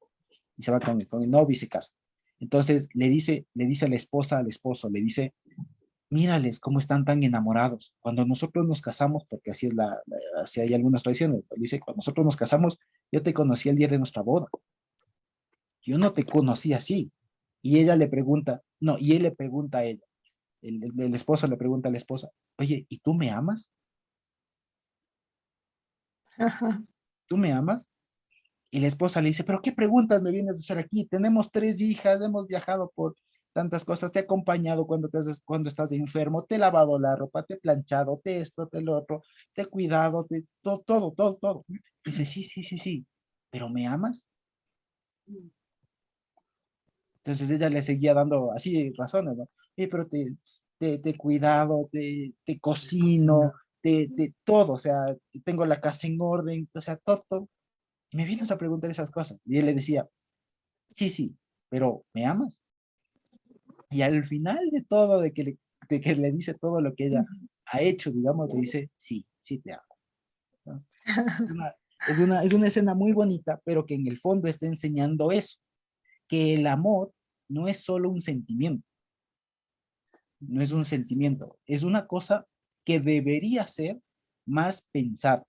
con el novio y se casa. Entonces le dice a la esposa al esposo, le dice, mírales cómo están tan enamorados. Cuando nosotros nos casamos, porque así es así hay algunas tradiciones, dice, cuando nosotros nos casamos, yo te conocí el día de nuestra boda. Yo no te conocí así. Y ella le pregunta, no, y él le pregunta a ella, el esposo le pregunta a la esposa, oye, ¿y tú me amas? Ajá. ¿Tú me amas? Y la esposa le dice, pero ¿qué preguntas me vienes a hacer aquí? Tenemos 3 hijas, hemos viajado por tantas cosas, te he acompañado cuando estás enfermo, te he lavado la ropa, te he planchado, te esto, te lo otro, te he cuidado, todo, todo, todo, todo. Dice, sí, sí, sí, sí, pero ¿me amas? Entonces ella le seguía dando así razones, ¿no? Pero te he cuidado, te cocino, todo, o sea, tengo la casa en orden, o sea, todo, todo. Y me vienes a preguntar esas cosas. Y él le decía, sí, sí, pero ¿me amas? Y al final de todo, de que le dice todo lo que ella ha hecho, digamos, le dice, sí, sí te amo, ¿no? Es una escena muy bonita, pero que en el fondo está enseñando eso, que el amor no es solo un sentimiento, no es un sentimiento, es una cosa que debería ser más pensada,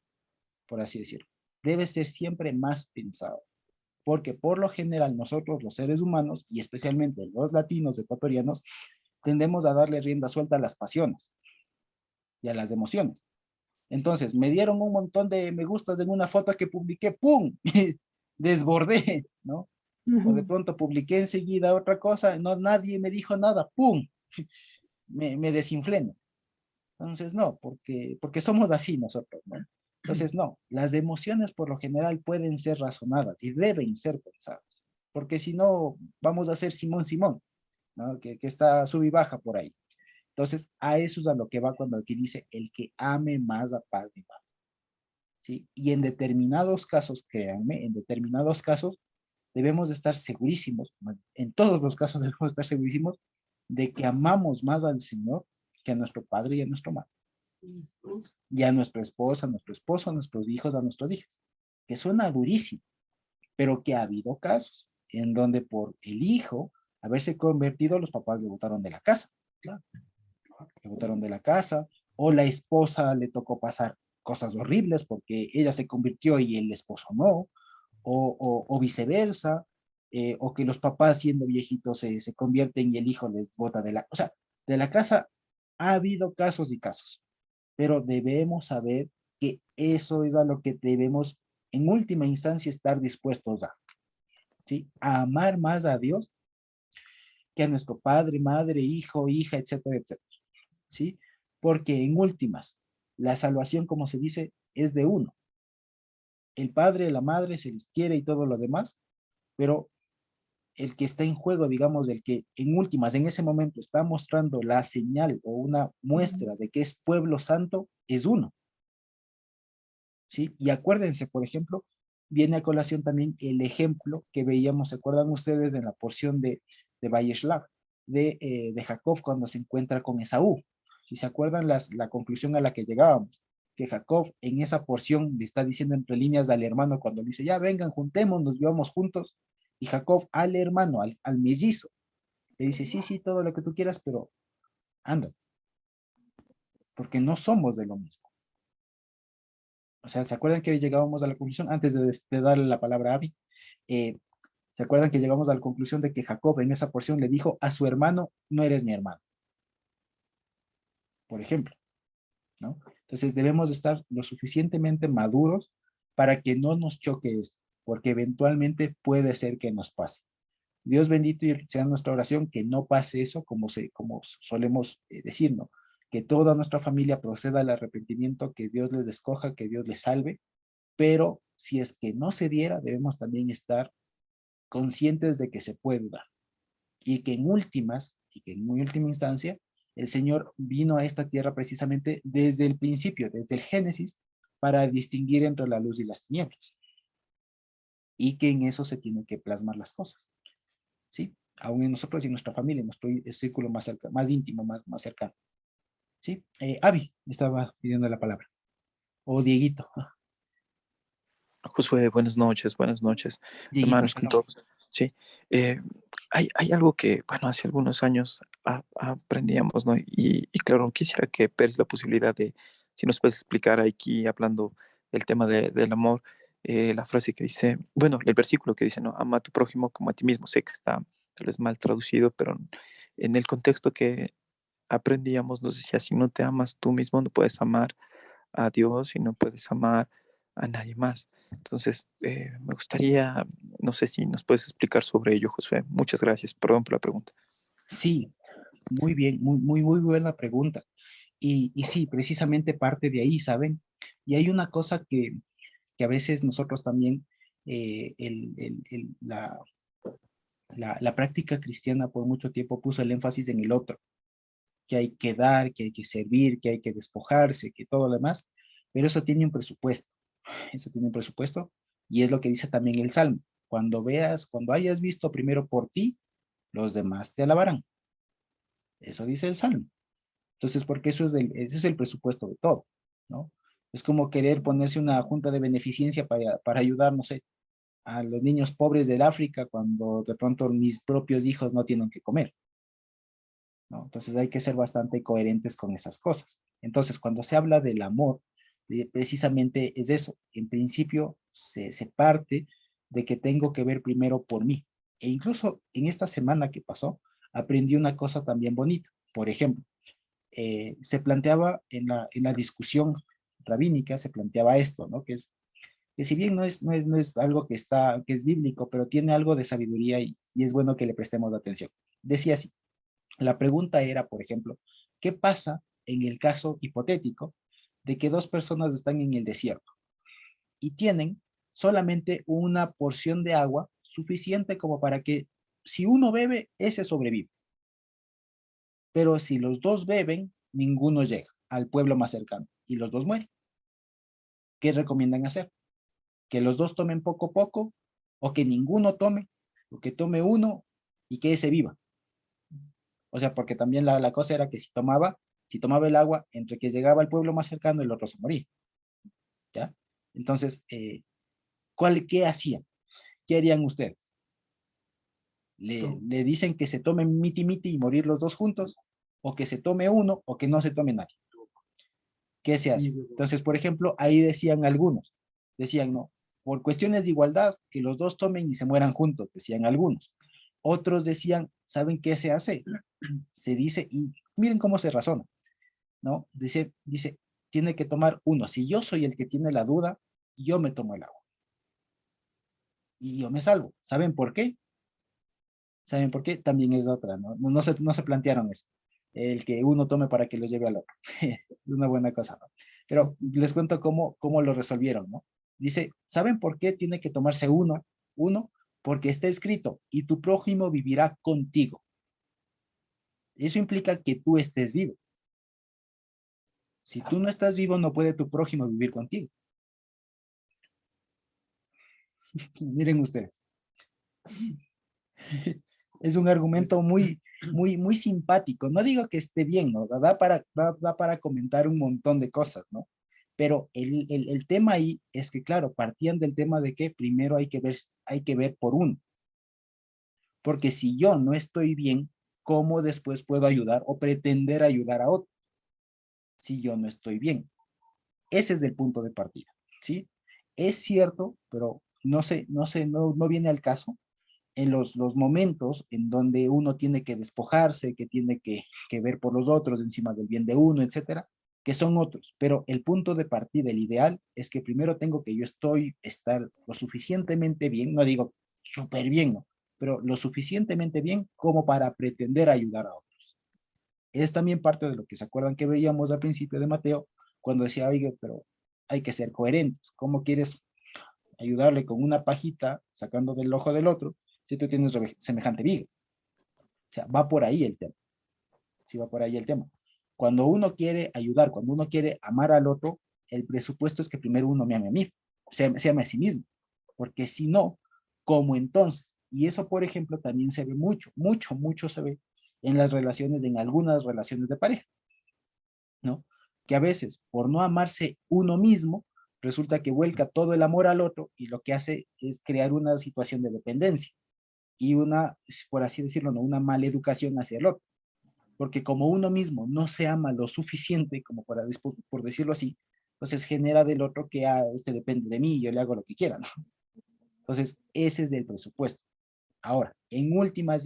por así decirlo. Debe ser siempre más pensado, porque por lo general nosotros los seres humanos, y especialmente los latinos ecuatorianos, tendemos a darle rienda suelta a las pasiones y a las emociones. Entonces, me dieron un montón de me gustas en una foto que publiqué, ¡pum! Desbordé, ¿no? O de pronto publiqué enseguida otra cosa, no, nadie me dijo nada, ¡pum! Me desinflé, ¿no? Entonces, no, porque somos así nosotros, ¿no? Entonces, no, las emociones por lo general pueden ser razonadas y deben ser pensadas, porque si no, vamos a ser Simón Simón, ¿no? Que está sub y baja por ahí. Entonces, a eso es a lo que va cuando aquí dice, el que ame más a padre y madre, ¿sí? Y en determinados casos, créanme, en determinados casos, debemos de estar segurísimos, en todos los casos debemos estar segurísimos de que amamos más al Señor que a nuestro padre y a nuestra madre. Y a nuestra esposa, a nuestro esposo, a nuestros hijos, a nuestras hijas. Que suena durísimo, pero que ha habido casos en donde por el hijo haberse convertido, los papás le botaron de la casa. Claro. Le botaron de la casa, o la esposa le tocó pasar cosas horribles porque ella se convirtió y el esposo no, o viceversa, o que los papás siendo viejitos se convierten y el hijo les bota de la, o sea, de la casa. Ha habido casos y casos, pero debemos saber que eso es a lo que debemos en última instancia estar dispuestos a, ¿sí? A amar más a Dios que a nuestro padre, madre, hijo, hija, etcétera, etcétera, ¿sí? Porque en últimas, la salvación, como se dice, es de uno. El padre, la madre se les quiere y todo lo demás, pero el que está en juego, digamos, el que en últimas, en ese momento está mostrando la señal o una muestra de que es pueblo santo, es uno, ¿sí? Y acuérdense, por ejemplo, viene a colación también el ejemplo que veíamos, ¿se acuerdan ustedes de la porción de Vayeslav, de Jacob cuando se encuentra con Esaú? Si se acuerdan la conclusión a la que llegábamos, que Jacob en esa porción le está diciendo entre líneas al hermano cuando le dice, ya vengan, juntémonos, vivamos juntos, y Jacob al hermano, al mellizo, le dice, sí, sí, todo lo que tú quieras, pero anda, porque no somos de lo mismo. O sea, ¿se acuerdan que llegábamos a la conclusión, antes de darle la palabra a Abby, ¿se acuerdan que llegamos a la conclusión de que Jacob en esa porción le dijo a su hermano, no eres mi hermano? Por ejemplo, ¿no? Entonces debemos estar lo suficientemente maduros para que no nos choque esto, porque eventualmente puede ser que nos pase. Dios bendito y sea nuestra oración que no pase eso como solemos decir, ¿no? Que toda nuestra familia proceda al arrepentimiento, que Dios les escoja, que Dios les salve, pero si es que no se diera, debemos también estar conscientes de que se puede dar y que en últimas, y que en muy última instancia, el Señor vino a esta tierra precisamente desde el principio, desde el Génesis, para distinguir entre la luz y las tinieblas. Y que en eso se tienen que plasmar las cosas, ¿sí? Aún en nosotros y en nuestra familia, en nuestro círculo más cercano, más íntimo, más cercano. ¿Sí? Abby estaba pidiendo la palabra. O Dieguito. Josué, buenas noches, Dieguito, hermanos con perdón. todos. Sí, hay algo que, bueno, hace algunos años aprendíamos, ¿no? Y claro, quisiera que Pérez la posibilidad de, si nos puedes explicar aquí, hablando del tema del amor, la frase que dice, bueno, el versículo que dice, ¿no? Ama a tu prójimo como a ti mismo. Sé que está tal vez mal traducido, pero en el contexto que aprendíamos nos decía, si no te amas tú mismo, no puedes amar a Dios y no puedes amar a nadie más. Entonces, me gustaría, no sé si nos puedes explicar sobre ello, Josué. Muchas gracias. Perdón por la pregunta. Sí, muy bien, muy buena pregunta. Y sí, precisamente parte de ahí, ¿saben? Y hay una cosa que a veces nosotros también, la práctica cristiana por mucho tiempo puso el énfasis en el otro, que hay que dar, que hay que servir, que hay que despojarse, que todo lo demás, pero eso tiene un presupuesto, y es lo que dice también el Salmo. Cuando hayas visto primero por ti, los demás te alabarán. Eso dice el Salmo. Entonces, porque ese es el presupuesto de todo, ¿no? Es como querer ponerse una junta de beneficencia para ayudar, no sé, a los niños pobres del África cuando de pronto mis propios hijos no tienen que comer, ¿no? Entonces hay que ser bastante coherentes con esas cosas. Entonces, cuando se habla del amor, precisamente es eso. En principio, se parte de que tengo que ver primero por mí. E incluso en esta semana que pasó, aprendí una cosa también bonita. Por ejemplo, se planteaba en la discusión rabínica, se planteaba esto, ¿no? Que si bien no es algo que es bíblico, pero tiene algo de sabiduría y es bueno que le prestemos atención. Decía así, la pregunta era, por ejemplo, ¿qué pasa en el caso hipotético de que dos personas están en el desierto y tienen solamente una porción de agua suficiente como para que si uno bebe, ese sobrevive? Pero si los dos beben, ninguno llega al pueblo más cercano y los dos mueren. ¿Qué recomiendan hacer? ¿Que los dos tomen poco a poco o que ninguno tome, o que tome uno y que ese viva? O sea, porque también la cosa era que si tomaba el agua, entre que llegaba al pueblo más cercano, el otro se moría, ¿ya? Entonces, ¿qué hacían? ¿Qué harían ustedes? ¿Le dicen que se tomen miti miti y morir los dos juntos? ¿O que se tome uno o que no se tome nadie? ¿Qué se hace? Entonces, por ejemplo, ahí decían algunos, decían, no, por cuestiones de igualdad, que los dos tomen y se mueran juntos, decían algunos. Otros decían, ¿saben qué se hace? Se dice, y miren cómo se razona, ¿no? Dice, tiene que tomar uno. Si yo soy el que tiene la duda, yo me tomo el agua. Y yo me salvo. ¿Saben por qué? ¿Saben por qué? También es otra, ¿no? No se plantearon eso. El que uno tome para que lo lleve al otro. Es una buena cosa, ¿no? Pero les cuento cómo lo resolvieron, ¿no? Dice, ¿saben por qué tiene que tomarse uno? Uno, porque está escrito, y tu prójimo vivirá contigo. Eso implica que tú estés vivo. Si tú no estás vivo, no puede tu prójimo vivir contigo. Miren ustedes. Es un argumento muy simpático. No digo que esté bien, ¿no? Da para comentar un montón de cosas, ¿no? Pero el tema ahí es que, claro, partían del tema de que primero hay que ver por uno. Porque si yo no estoy bien, ¿cómo después puedo ayudar o pretender ayudar a otro? Si yo no estoy bien. Ese es el punto de partida, ¿sí? Es cierto, pero no viene al caso en los momentos en donde uno tiene que despojarse, que tiene que ver por los otros encima del bien de uno, etcétera, que son otros. Pero el punto de partida, el ideal, es que primero tengo que estar lo suficientemente bien, no digo súper bien, ¿no? Pero lo suficientemente bien como para pretender ayudar a otros. Es también parte de lo que se acuerdan que veíamos al principio de Mateo, cuando decía, oye, pero hay que ser coherentes. ¿Cómo quieres ayudarle con una pajita sacando del ojo del otro si tú tienes semejante viga? O sea, va por ahí el tema. Sí, va por ahí el tema. Cuando uno quiere ayudar, cuando uno quiere amar al otro, el presupuesto es que primero uno me ame a mí, se ame a sí mismo. Porque si no, ¿cómo entonces? Y eso, por ejemplo, también se ve mucho se ve en las relaciones, en algunas relaciones de pareja, ¿no? Que a veces, por no amarse uno mismo, resulta que vuelca todo el amor al otro y lo que hace es crear una situación de dependencia y por así decirlo, ¿no? Una mala educación hacia el otro. Porque como uno mismo no se ama lo suficiente, como por decirlo así, entonces genera del otro que este depende de mí, yo le hago lo que quiera, ¿no? Entonces, ese es el presupuesto. Ahora, en última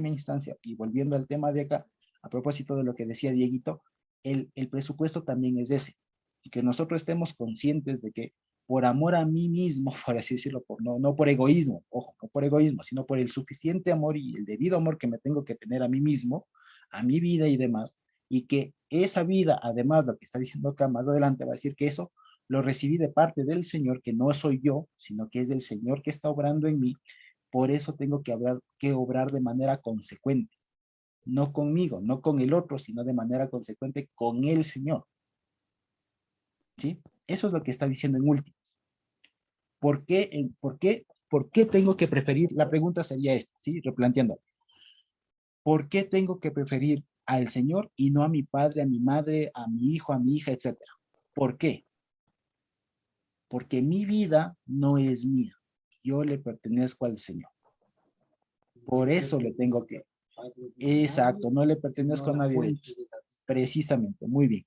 instancia, y volviendo al tema de acá, a propósito de lo que decía Dieguito, el presupuesto también es ese, y que nosotros estemos conscientes de que por amor a mí mismo, por así decirlo, no por egoísmo, ojo, no por egoísmo, sino por el suficiente amor y el debido amor que me tengo que tener a mí mismo, a mi vida y demás, y que esa vida, además, lo que está diciendo acá más adelante, va a decir que eso lo recibí de parte del Señor, que no soy yo, sino que es el Señor que está obrando en mí. Por eso tengo que obrar de manera consecuente, no conmigo, no con el otro, sino de manera consecuente con el Señor. ¿Sí? Eso es lo que está diciendo en últimas. ¿Por qué tengo que preferir? La pregunta sería esta, ¿sí? Replanteando. ¿Por qué tengo que preferir al Señor y no a mi padre, a mi madre, a mi hijo, a mi hija, etcétera? ¿Por qué? Porque mi vida no es mía. yo le pertenezco al Señor. Por eso le tengo que... Exacto, no le pertenezco a nadie de ellos. Precisamente, muy bien.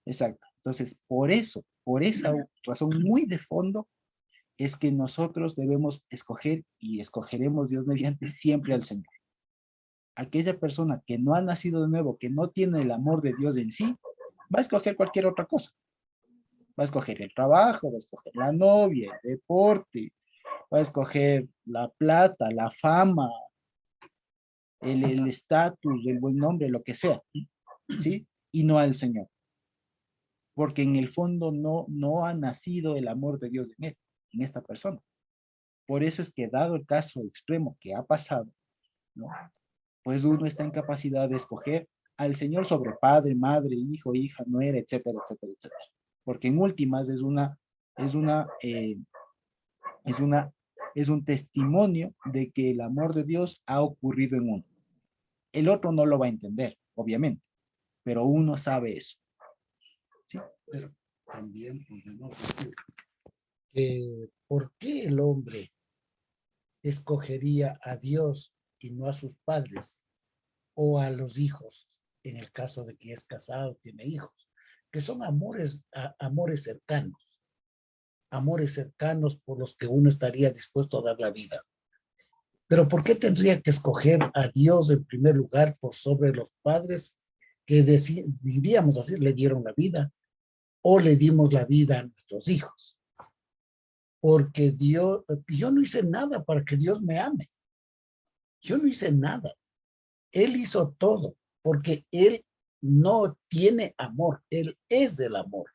Exacto. Entonces, por eso, por esa razón muy de fondo, es que nosotros debemos escoger y escogeremos Dios mediante siempre al Señor. Aquella persona que no ha nacido de nuevo, que no tiene el amor de Dios en sí, va a escoger cualquier otra cosa. Va a escoger el trabajo, va a escoger la novia, el deporte, va a escoger la plata, la fama, el estatus, el buen nombre, lo que sea, ¿sí? Y no al Señor. Porque en el fondo no ha nacido el amor de Dios en él, en esta persona. Por eso es que dado el caso extremo que ha pasado, ¿no? Pues uno está en capacidad de escoger al Señor sobre padre, madre, hijo, hija, nuera, etcétera, etcétera, etcétera. Porque en últimas es un testimonio de que el amor de Dios ha ocurrido en uno. El otro no lo va a entender, obviamente, pero uno sabe eso. ¿Sí? Pero también podemos decir que ¿por qué el hombre escogería a Dios y no a sus padres o a los hijos, en el caso de que es casado, tiene hijos, que son amores cercanos por los que uno estaría dispuesto a dar la vida? Pero ¿por qué tendría que escoger a Dios en primer lugar por sobre los padres que diríamos así, le dieron la vida o le dimos la vida a nuestros hijos? Porque yo no hice nada para que Dios me ame. Yo no hice nada. Él hizo todo, porque Él no tiene amor. Él es del amor.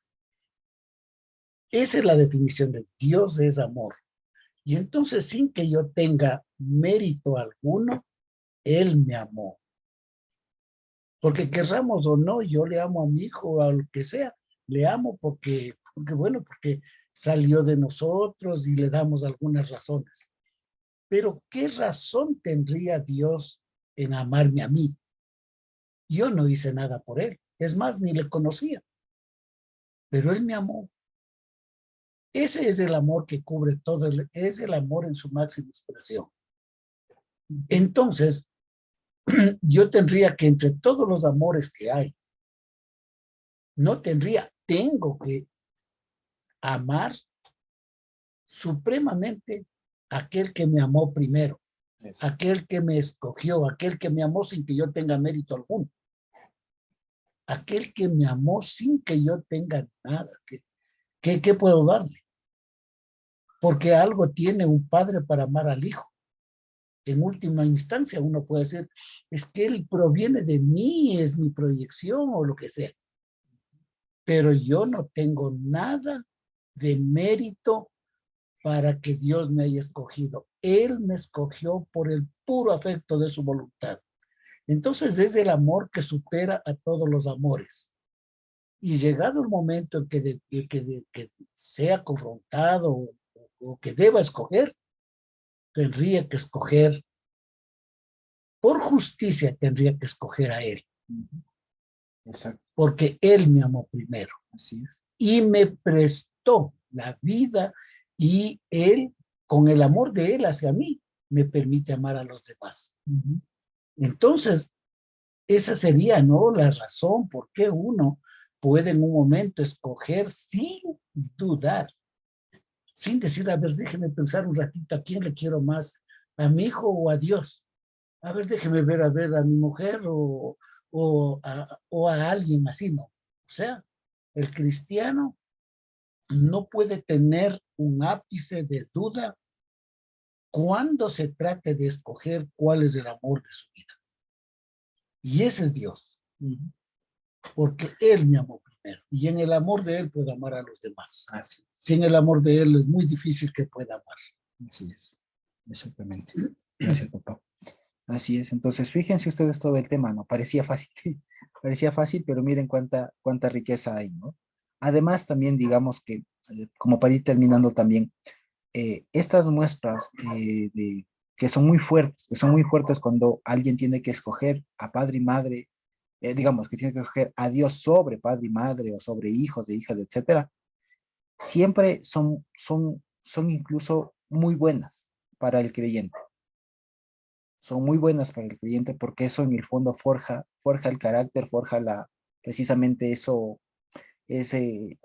Esa es la definición de Dios es amor. Y entonces, sin que yo tenga mérito alguno, Él me amó. Porque querramos o no, yo le amo a mi hijo o a lo que sea. Le amo porque salió de nosotros y le damos algunas razones. Pero ¿qué razón tendría Dios en amarme a mí? Yo no hice nada por él. Es más, ni le conocía. Pero él me amó. Ese es el amor que cubre todo. Es el amor en su máxima expresión. Entonces, yo tendría que, entre todos los amores que hay, tengo que amar supremamente a aquel que me amó primero, aquel que me escogió, aquel que me amó sin que yo tenga mérito alguno, aquel que me amó sin que yo tenga nada. ¿Qué puedo darle? Porque algo tiene un padre para amar al hijo. En última instancia uno puede decir, es que él proviene de mí, es mi proyección o lo que sea. Pero yo no tengo nada de mérito para que Dios me haya escogido. Él me escogió por el puro afecto de su voluntad. Entonces es el amor que supera a todos los amores. Y llegado el momento en que sea confrontado o que deba escoger, tendría que escoger, por justicia tendría que escoger a él. Exacto. Porque él me amó primero. Así es. Y me prestó la vida y él, con el amor de él hacia mí, me permite amar a los demás. Entonces, esa sería, ¿no?, la razón por qué uno puede en un momento escoger sin dudar, sin decir, a ver, déjeme pensar un ratito, ¿a quién le quiero más? ¿A mi hijo o a Dios? A ver, déjeme ver, a mi mujer o a alguien así, ¿no? O sea, el cristiano no puede tener un ápice de duda cuando se trate de escoger cuál es el amor de su vida. Y ese es Dios. Porque Él me amó primero. Y en el amor de Él puedo amar a los demás. Así, Sin el amor de Él es muy difícil que pueda amar. así es. Exactamente. Gracias, papá. Así es. Entonces, fíjense ustedes todo el tema, ¿no? Parecía fácil. Parecía fácil, pero miren cuánta riqueza hay, ¿no? Además, también digamos que, como para ir terminando también, estas muestras que son muy fuertes cuando alguien tiene que escoger a padre y madre, digamos que tiene que escoger a Dios sobre padre y madre o sobre hijos e hijas, etcétera, siempre son incluso muy buenas, para el creyente. Son muy buenas para el creyente porque eso en el fondo forja el carácter, precisamente eso, o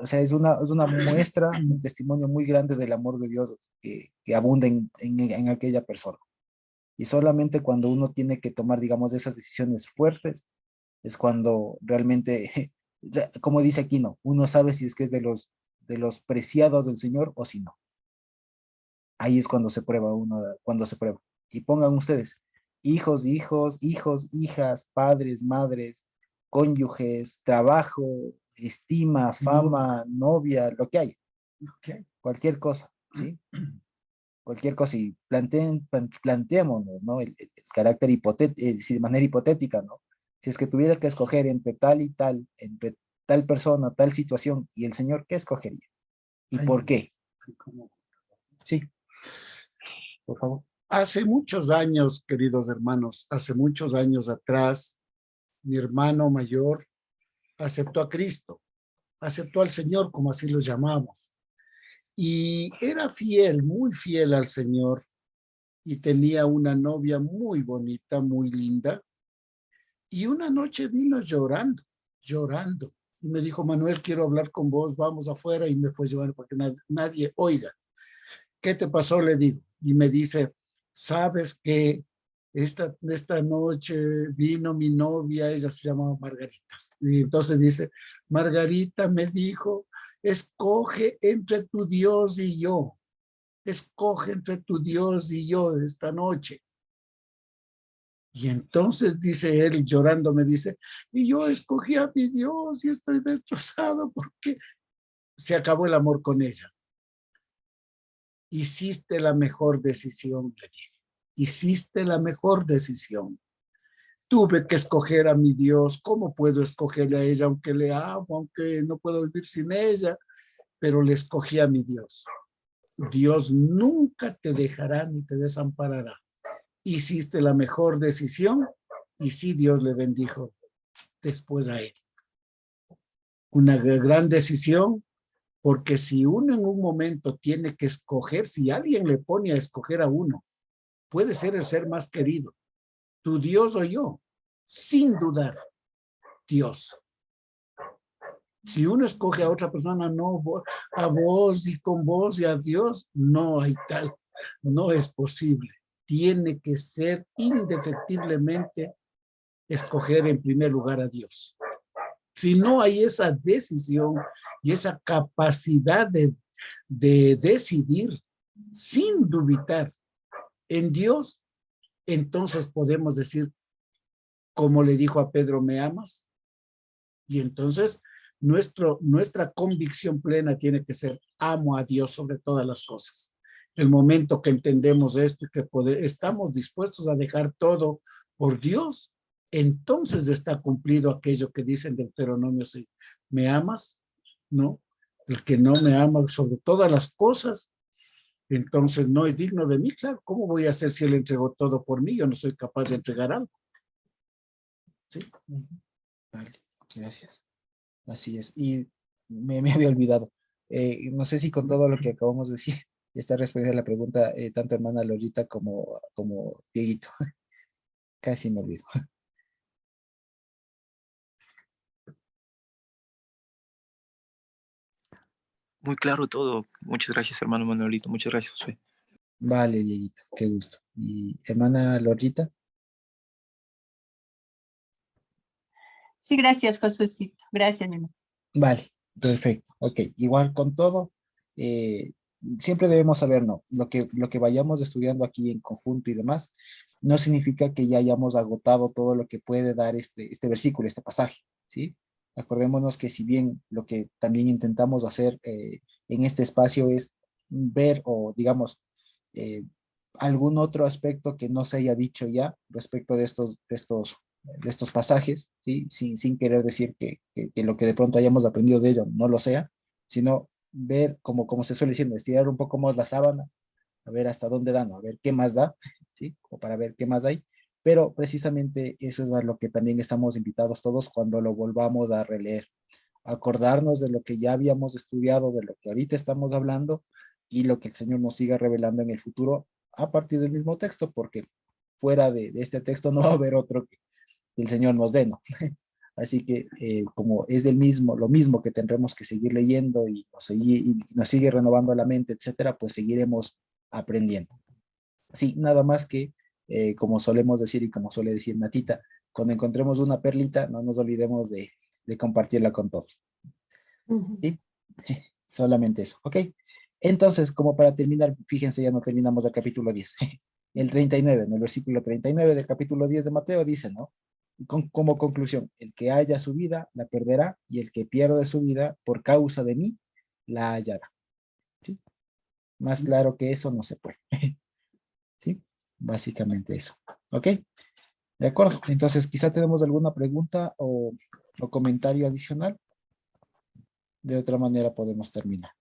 sea, es una muestra, un testimonio muy grande del amor de Dios que abunda en aquella persona. Y solamente cuando uno tiene que tomar, digamos, esas decisiones fuertes, es cuando realmente, como dice Aquino, uno sabe si es que es de los preciados del Señor o si no. Ahí es cuando se prueba cuando se prueba. Y pongan ustedes, hijos, hijas, padres, madres, cónyuges, trabajo, estima, fama, novia, lo que haya. Cualquier cosa, ¿sí? Cualquier cosa. Y planteémonos, ¿no? El carácter hipotético, de manera hipotética, ¿no? Si es que tuviera que escoger entre tal y tal, entre tal persona, tal situación, y el Señor, ¿qué escogería? ¿Y por qué? Sí, por favor. Hace muchos años, queridos hermanos, hace muchos años atrás, mi hermano mayor aceptó a Cristo, aceptó al Señor, como así lo llamamos, y era fiel, muy fiel al Señor, y tenía una novia muy bonita, muy linda, y una noche vino llorando, y me dijo, Manuel, quiero hablar con vos, vamos afuera, y me fue llevando para que nadie oiga. ¿Qué te pasó? Le digo, y me dice, ¿sabes que esta noche vino mi novia, ella se llamaba Margarita? Y entonces dice, Margarita me dijo, escoge entre tu Dios y yo, escoge entre tu Dios y yo esta noche. Y entonces dice él llorando, me dice, y yo escogí a mi Dios y estoy destrozado porque se acabó el amor con ella. Hiciste la mejor decisión, le dije. Hiciste la mejor decisión. Tuve que escoger a mi Dios. ¿Cómo puedo escogerle a ella aunque le amo, aunque no puedo vivir sin ella? Pero le escogí a mi Dios. Dios nunca te dejará ni te desamparará. Hiciste la mejor decisión y sí, Dios le bendijo después a él. Una gran decisión, porque si uno en un momento tiene que escoger, si alguien le pone a escoger a uno, puede ser el ser más querido, tu Dios o yo, sin dudar, Dios. Si uno escoge a otra persona, no, a vos y con vos y a Dios, no hay tal, no es posible. Tiene que ser indefectiblemente escoger en primer lugar a Dios. Si no hay esa decisión y esa capacidad de decidir sin dubitar en Dios, entonces podemos decir, como le dijo a Pedro, ¿me amas? Y entonces nuestra convicción plena tiene que ser, amo a Dios sobre todas las cosas. El momento que entendemos esto y que estamos dispuestos a dejar todo por Dios, entonces está cumplido aquello que dice en Deuteronomio, sí, ¿me amas? ¿No? El que no me ama sobre todas las cosas, entonces no es digno de mí. Claro, ¿cómo voy a hacer si Él entregó todo por mí? Yo no soy capaz de entregar algo. ¿Sí? Vale, gracias. Así es. Y me había olvidado. No sé si con todo lo que acabamos de decir está respondiendo la pregunta tanto hermana Lorita como Dieguito. Casi me olvido. Muy claro todo. Muchas gracias, hermano Manuelito. Muchas gracias, Josué. Vale, Dieguito, qué gusto. Y hermana Lorita. Sí, gracias, Josuecito. Gracias, mi amor. Vale, perfecto. Ok, igual con todo, siempre debemos saber, ¿no? Lo que vayamos estudiando aquí en conjunto y demás, no significa que ya hayamos agotado todo lo que puede dar este versículo, este pasaje, ¿sí? Acordémonos que si bien lo que también intentamos hacer en este espacio es ver o, digamos, eh, algún otro aspecto que no se haya dicho ya respecto de estos pasajes, ¿sí? Sin querer decir que lo que de pronto hayamos aprendido de ello no lo sea, sino ver, como se suele decir, estirar un poco más la sábana, a ver hasta dónde da, ¿no? A ver qué más da, ¿sí? O para ver qué más hay. Pero precisamente eso es a lo que también estamos invitados todos cuando lo volvamos a releer. Acordarnos de lo que ya habíamos estudiado, de lo que ahorita estamos hablando y lo que el Señor nos siga revelando en el futuro a partir del mismo texto, porque fuera de este texto no va a haber otro que el Señor nos dé, ¿no? Así que como es del mismo, lo mismo que tendremos que seguir leyendo y nos sigue renovando la mente, etcétera, pues seguiremos aprendiendo. Sí, nada más que, como solemos decir y como suele decir Natita, cuando encontremos una perlita, no nos olvidemos de compartirla con todos. ¿Sí? Solamente eso, ¿ok? Entonces, como para terminar, fíjense, ya no terminamos el capítulo 10. El 39, en el versículo 39 del capítulo 10 de Mateo dice, ¿no? Como conclusión, el que haya su vida, la perderá, y el que pierde su vida por causa de mí, la hallará. ¿Sí? Más claro que eso no se puede. ¿Sí? Básicamente eso. ¿Ok? De acuerdo. Entonces, quizá tenemos alguna pregunta o comentario adicional. De otra manera podemos terminar.